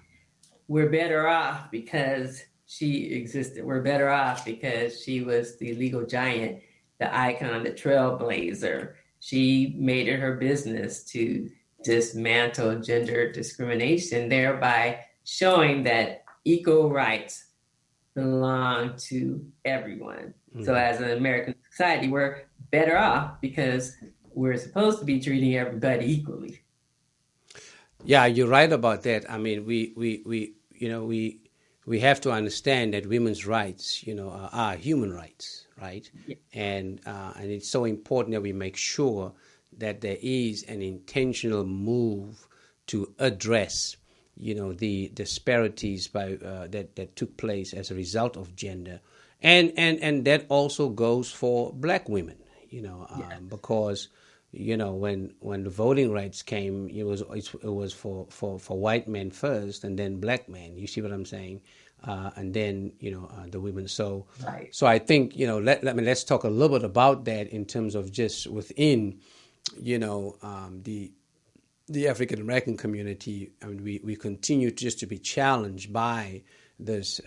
we're better off because she existed. We're better off because she was the legal giant, the icon, the trailblazer. She made it her business to dismantle gender discrimination, thereby showing that equal rights belong to everyone. So as an American society, we're better off because we're supposed to be treating everybody equally. Yeah, you're right about that. I mean, we have to understand that women's rights, are human rights, right? Yeah. And it's so important that we make sure that there is an intentional move to address, the disparities that took place as a result of gender, and that also goes for Black women, because when the voting rights came, it was for white men first, and then Black men. You see what I'm saying? And then the women. So right. So I think let's talk a little bit about that in terms of just within the African American community. I mean, we continue just to be challenged by this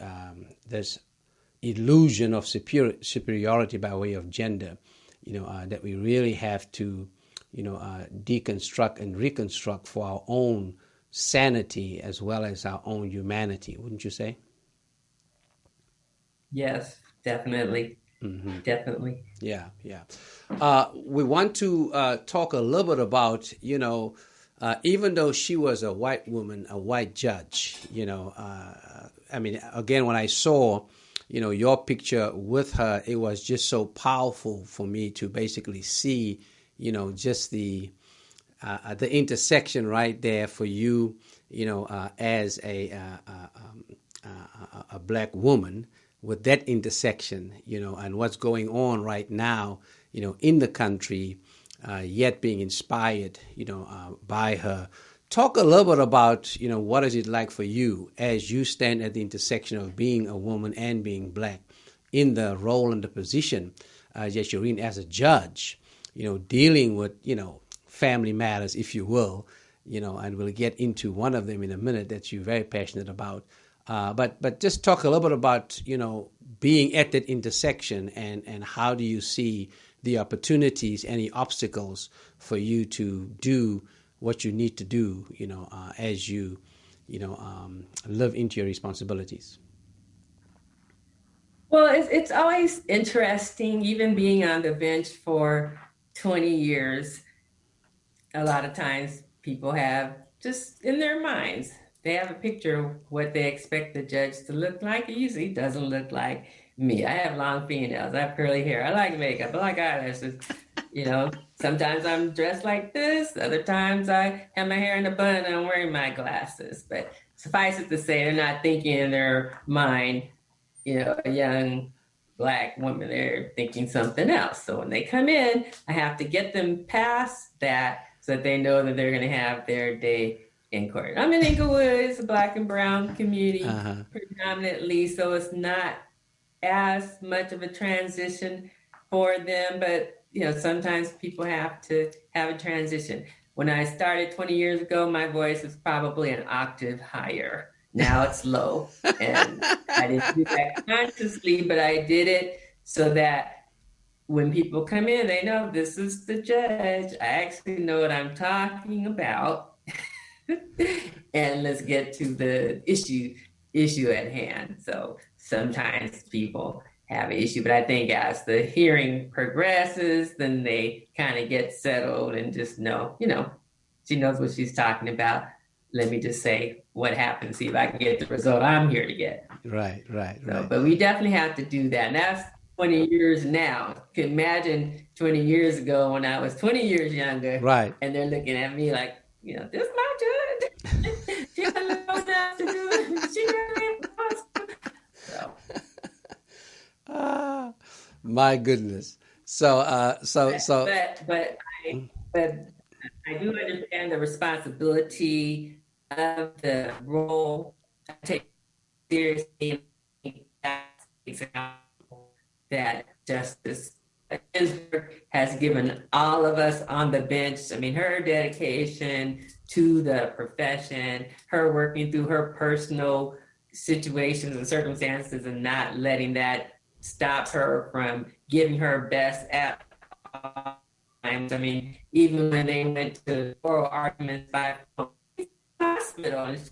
illusion of superiority by way of gender. That we really have to deconstruct and reconstruct for our own sanity as well as our own humanity. Wouldn't you say? Yes, definitely. Mm-hmm. Definitely. Yeah. We want to talk a little bit about, even though she was a white woman, a white judge, again, when I saw your picture with her, it was just so powerful for me to basically see, just the intersection right there for you, as a black woman with that intersection, and what's going on right now, in the country, yet being inspired, by her. Talk a little bit about, what is it like for you as you stand at the intersection of being a woman and being black in the role and the position that you're in as a judge, dealing with, family matters, if you will, and we'll get into one of them in a minute that you're very passionate about. But just talk a little bit about, being at that intersection and how do you see the opportunities, any obstacles for you to do what you need to do, as you, live into your responsibilities. Well, it's always interesting, even being on the bench for 20 years. A lot of times people have just in their minds, they have a picture of what they expect the judge to look like. It usually doesn't look like me. I have long fingernails. I have curly hair. I like makeup. I like eyelashes. Sometimes I'm dressed like this. Other times I have my hair in a bun and I'm wearing my glasses. But suffice it to say, they're not thinking in their mind, a young black woman, they're thinking something else. So when they come in, I have to get them past that so that they know that they're going to have their day in court. I'm in Inglewood. It's a black and brown community predominantly, so it's not as much of a transition for them. But, sometimes people have to have a transition. When I started 20 years ago, my voice was probably an octave higher. Now it's low. And I didn't do that consciously, but I did it so that when people come in, they know this is the judge. I actually know what I'm talking about. And let's get to the issue at hand. So sometimes people have an issue, but I think as the hearing progresses, then they kind of get settled and just know, she knows what she's talking about. Let me just say what happened, see if I can get the result I'm here to get. Right. But we definitely have to do that. And that's 20 years now. You can imagine 20 years ago when I was 20 years younger. Right. And they're looking at me like, this is my judge. She doesn't know what else to do. She really wants to. So. My goodness. But I do understand the responsibility of the role. I take seriously that Justice Ginsburg has given all of us on the bench. I mean, her dedication to the profession, her working through her personal situations and circumstances and not letting that stop her from giving her best at all times. I mean, even when they went to oral arguments by hospital, and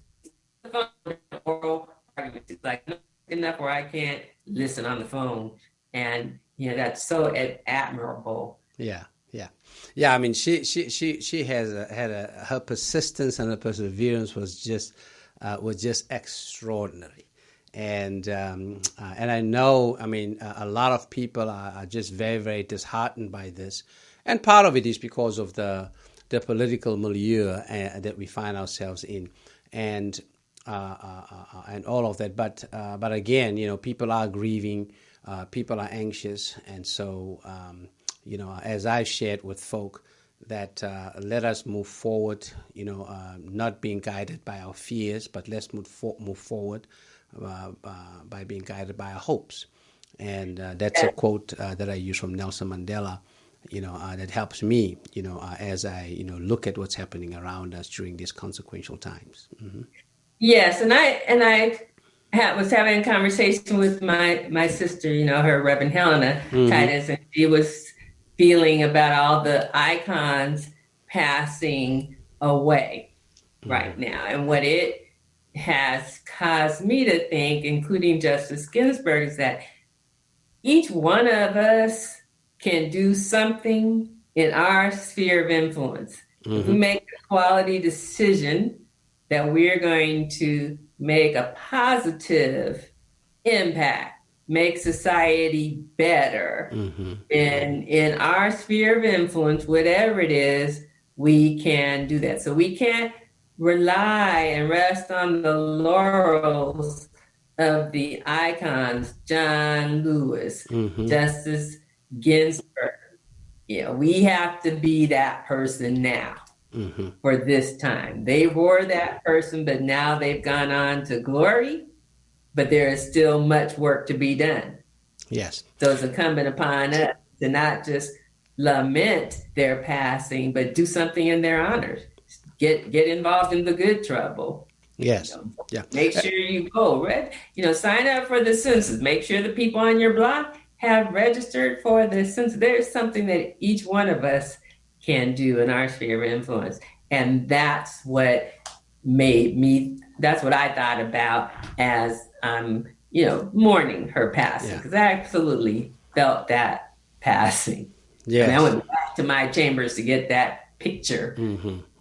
oral arguments, it's like, not enough where I can't listen on the phone. And, that's so admirable. Yeah. I mean, she has her persistence and her perseverance was just extraordinary. And I know, a lot of people are just very, very disheartened by this. And part of it is because of the political milieu that we find ourselves in, and all of that. But again, people are grieving, people are anxious, and so as I've shared with folk, that let us move forward, not being guided by our fears, but let's move forward by being guided by our hopes. And that's a quote that I use from Nelson Mandela, that helps me, as I, look at what's happening around us during these consequential times. Mm-hmm. Yes, and I was having a conversation with my sister, her Reverend Helena Titus, and she was feeling about all the icons passing away right now, and what it has caused me to think, including Justice Ginsburg, is that each one of us can do something in our sphere of influence. Mm-hmm. If we make a quality decision that we're going to make a positive impact make society better. In our sphere of influence, whatever it is, we can do that. So we can't rely and rest on the laurels of the icons, John Lewis, Justice Ginsburg. We have to be that person now for this time. They were that person, but now they've gone on to glory, but there is still much work to be done. Yes. So it's incumbent upon us to not just lament their passing, but do something in their honor. Get involved in the good trouble. Yes. Yeah. Make sure you go, sign up for the census. Make sure the people on your block have registered for the census. There's something that each one of us can do in our sphere of influence. And that's what that's what I thought about as mourning her passing, because I absolutely felt that passing. Yes. I went back to my chambers to get that picture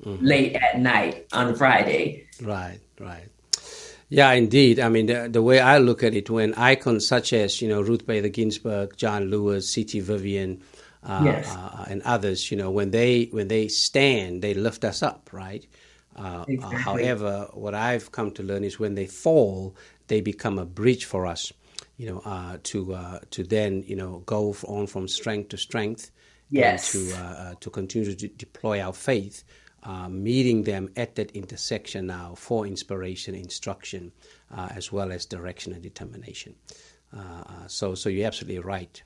late at night on Friday. Right. Yeah, indeed. I mean, the way I look at it, when icons such as, Ruth Bader Ginsburg, John Lewis, C.T. Vivian, and others, when they stand, they lift us up, right? Exactly. However, what I've come to learn is when they fall, they become a bridge for us, to then, go on from strength to strength. Yes. And to continue to deploy our faith, meeting them at that intersection now for inspiration, instruction, as well as direction and determination. So you're absolutely right,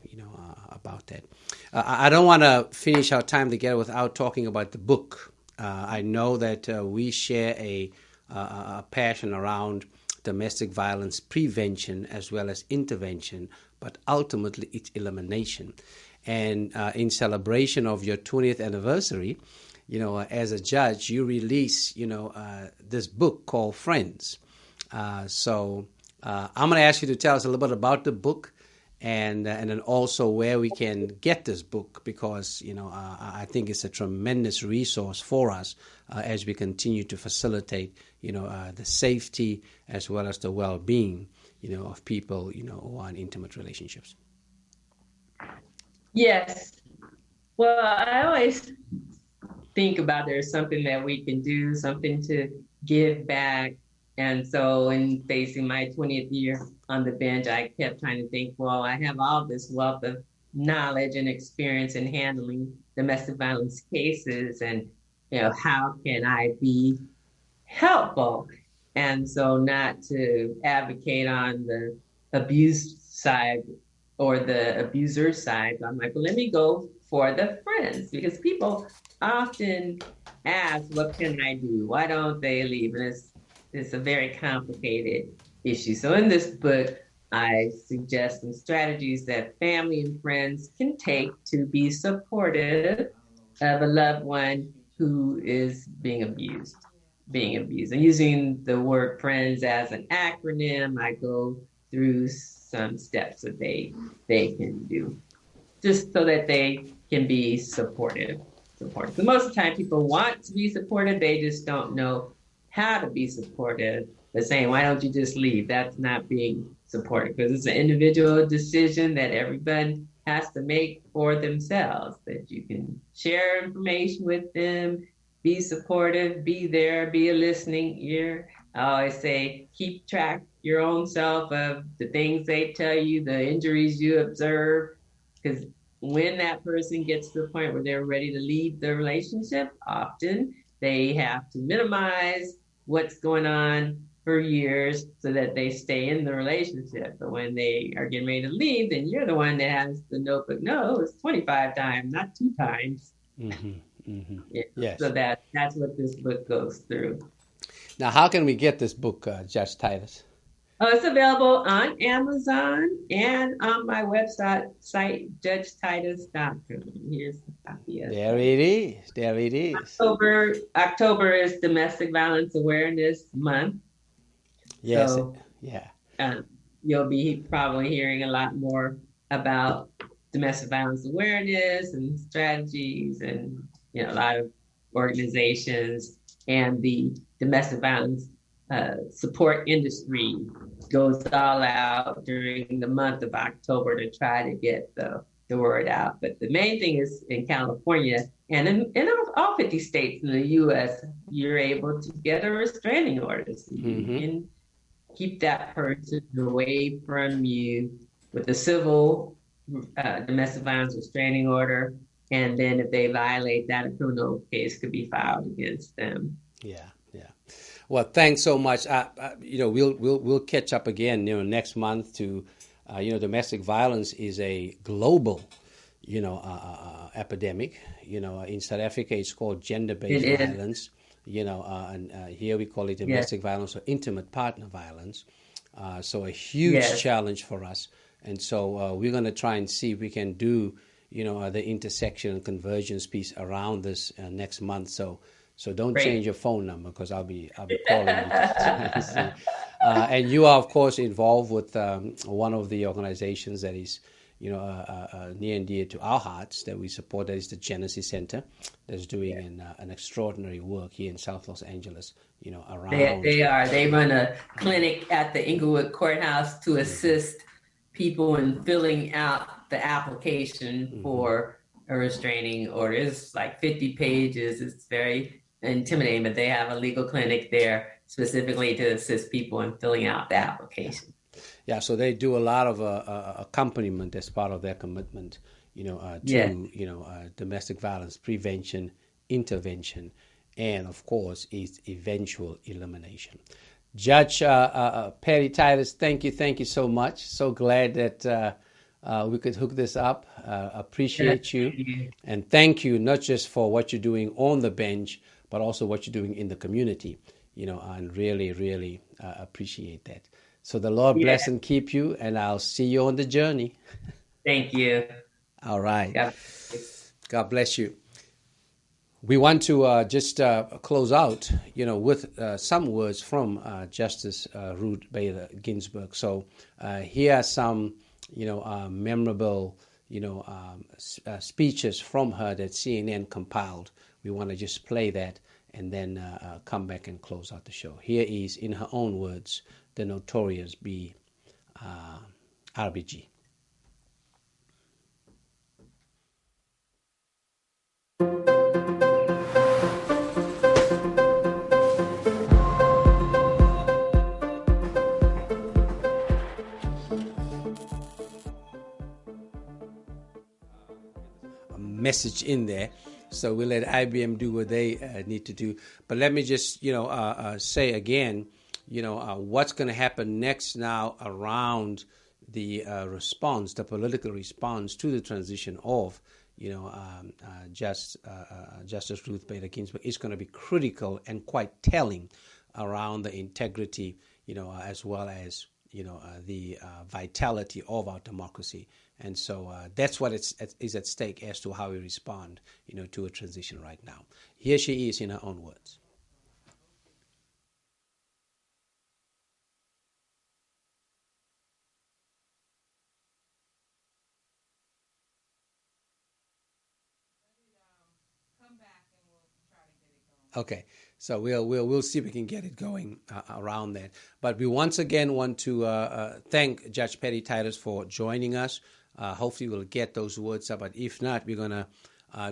about that. I don't want to finish our time together without talking about the book. I know that we share a passion around domestic violence prevention as well as intervention, but ultimately its elimination. And in celebration of your 20th anniversary, as a judge, you release, this book called Friends. So I'm going to ask you to tell us a little bit about the book and then also where we can get this book, because, I think it's a tremendous resource for us as we continue to facilitate, the safety as well as the well-being, of people, who are in intimate relationships. Yes. Well, I always think about there's something that we can do, something to give back. And so in facing my 20th year on the bench, I kept trying to think, well, I have all this wealth of knowledge and experience in handling domestic violence cases, and, how can I be helpful? And so not to advocate on the abuse side or the abuser side. I'm like, well, let me go for the friends, because people often ask, what can I do? Why don't they leave? And it's a very complicated issue. So in this book, I suggest some strategies that family and friends can take to be supportive of a loved one who is being abused. And using the word friends as an acronym, I go through some steps that they can do, just so that they can be supportive. So most of the time people want to be supportive, they just don't know how to be supportive. They're saying, why don't you just leave? That's not being supportive, because it's an individual decision that everyone has to make for themselves, that you can share information with them, be supportive, be there, be a listening ear. I always say, keep track your own self of the things they tell you, the injuries you observe, because when that person gets to the point where they're ready to leave the relationship, often they have to minimize what's going on for years so that they stay in the relationship. But when they are getting ready to leave, then you're the one that has the notebook. No, it's 25 times, not 2 times. Yeah. Yes. So that's what this book goes through. Now, how can we get this book, Judge Titus? It's available on Amazon and on my website, judgetitus.com. Here's the copy of it. There it is. October is Domestic Violence Awareness Month. Yes. So, yeah. You'll be probably hearing a lot more about domestic violence awareness and strategies, and a lot of organizations and the domestic violence support industry goes all out during the month of October to try to get the word out. But the main thing is in California and in all 50 states in the U.S., you're able to get a restraining order. So you can keep that person away from you with a civil domestic violence restraining order. And then if they violate that, a criminal case could be filed against them. Yeah. Well, thanks so much. We'll catch up again, next month. To, domestic violence is a global, epidemic. In South Africa, it's called gender-based violence. And here we call it domestic violence or intimate partner violence. So a huge challenge for us. And so we're going to try and see if we can do, the intersection and convergence piece around this next month. So don't change your phone number, because I'll be calling you. And you are, of course, involved with one of the organizations that is, near and dear to our hearts that we support. That is the Genesis Center, that's doing an extraordinary work here in South Los Angeles. Around. They run a clinic at the Inglewood Courthouse to assist people in filling out the application for a restraining order. It's like 50 pages. It's very intimidating, but they have a legal clinic there specifically to assist people in filling out the application. Yeah, so they do a lot of accompaniment as part of their commitment, to domestic violence prevention, intervention, and of course, its eventual elimination. Judge Patty Titus, thank you so much. So glad that we could hook this up. Appreciate you, and thank you not just for what you're doing on the bench, but also what you're doing in the community. And really appreciate that. So the Lord bless and keep you, and I'll see you on the journey. Thank you. All right. God bless you. We want to just close out, with some words from Justice Ruth Bader Ginsburg. So here are some, memorable, speeches from her that CNN compiled. We want to just play that and then come back and close out the show. Here is, in her own words, the notorious RBG. Message in there, so we'll let IBM do what they need to do. But let me just say again, what's going to happen next now around the response, the political response to the transition of Justice Ruth Bader Ginsburg is going to be critical and quite telling around the integrity, as well as the vitality of our democracy. And so that's what is at stake as to how we respond, to a transition right now. Here she is in her own words. Okay, so we'll see if we can get it going around that. But we once again want to thank Judge Patty Titus for joining us. Hopefully we'll get those words up, but if not, we're going to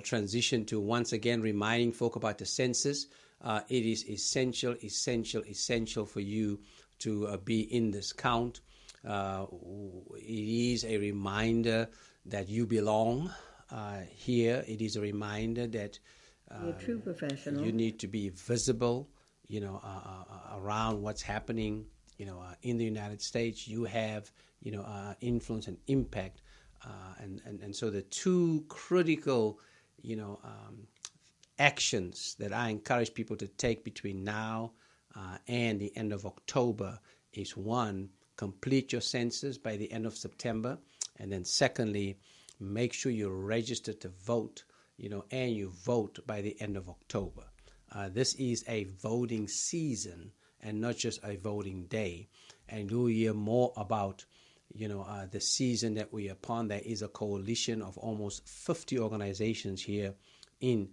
transition to once again reminding folk about the census. It is essential for you to be in this count. It is a reminder that you belong here. It is a reminder that you're a true professional. You need to be visible, around what's happening, in the United States. You have, influence and impact. And so the two critical, actions that I encourage people to take between now and the end of October is, one, complete your census by the end of September. And then secondly, make sure you're registered to vote, and you vote by the end of October. This is a voting season and not just a voting day. And you'll hear more about, the season that we're upon. There is a coalition of almost 50 organizations here in,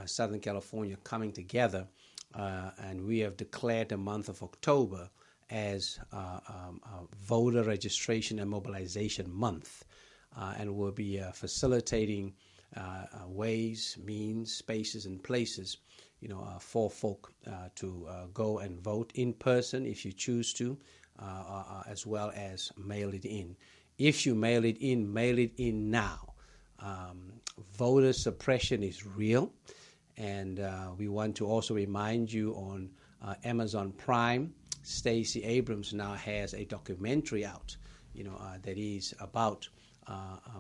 Southern California coming together and we have declared the month of October as Voter Registration and Mobilization Month, and we'll be facilitating ways, means, spaces, and places, for folk to go and vote in person if you choose to, as well as mail it in. If you mail it in now. Voter suppression is real, and we want to also remind you on Amazon Prime, Stacey Abrams now has a documentary out, that is about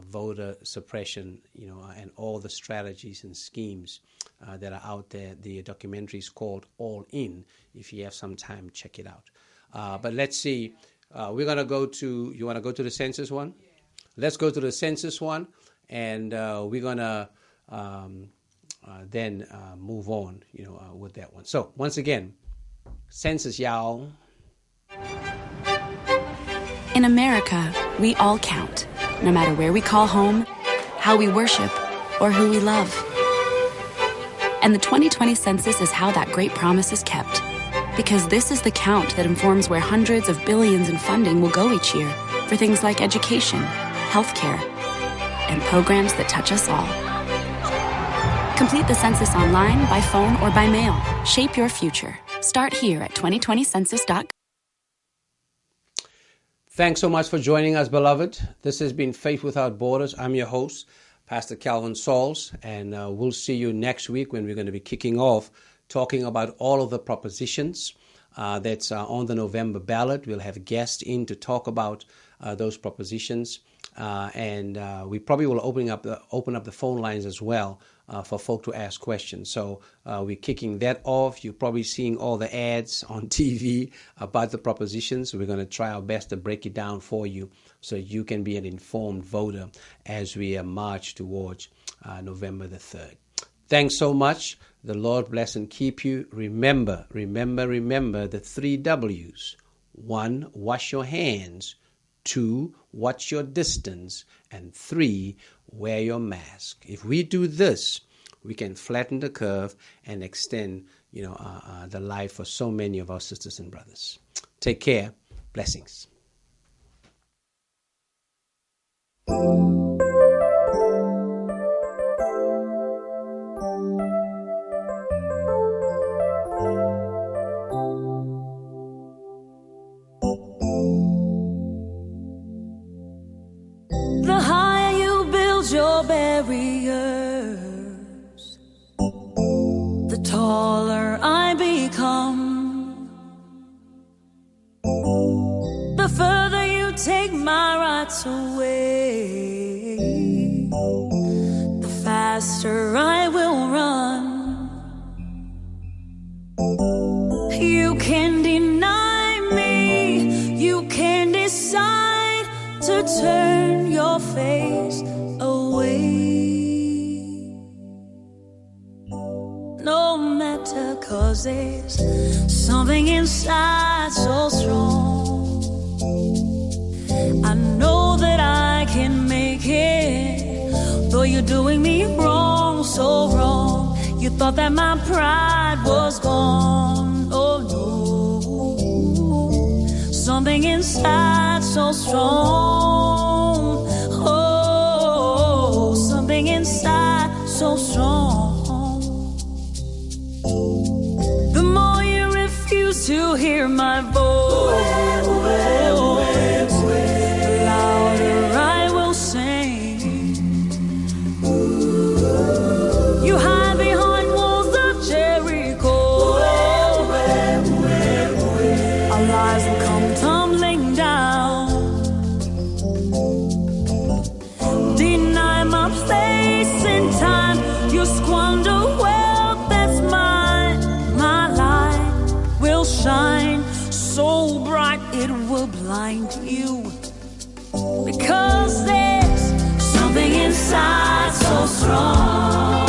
voter suppression, and all the strategies and schemes that are out there. The documentary is called All In. If you have some time, check it out. But let's see. We're going to go to, you want to go to the census one? Yeah. Let's go to the census one, and we're going to then move on, with that one. So once again, census, y'all. In America, we all count, no matter where we call home, how we worship, or who we love. And the 2020 census is how that great promise is kept. Because this is the count that informs where hundreds of billions in funding will go each year for things like education, healthcare, and programs that touch us all. Complete the census online, by phone, or by mail. Shape your future. Start here at 2020census.gov. Thanks so much for joining us, beloved. This has been Faith Without Borders. I'm your host, Pastor Calvin Sauls, and we'll see you next week when we're going to be kicking off talking about all of the propositions that's on the November ballot. We'll have guests in to talk about those propositions, and we probably will open up the phone lines as well for folk to ask questions. So we're kicking that off. You're probably seeing all the ads on TV about the propositions. We're going to try our best to break it down for you so you can be an informed voter as we march towards November the 3rd. Thanks so much. The Lord bless and keep you. Remember the 3 W's. 1, wash your hands. 2, watch your distance. And 3, wear your mask. If we do this, we can flatten the curve and extend, the life for so many of our sisters and brothers. Take care. Blessings. The higher you build your barriers, the taller I become. The further you take my rights away, the faster I will run. You can deny me, you can decide to turn your face away. No matter, 'cause there's something inside so strong. I know that I can make it, though you're doing me wrong, so wrong. You thought that my pride was gone. Oh no, something inside so strong. Oh, something inside so strong. The more you refuse to hear my voice, the louder I will sing. You hide behind walls of Jericho. Our lives will come tumbling down. Deny my place in time. You squander wealth that's mine. My light will shine so bright it will blind you. Because there's something inside so strong.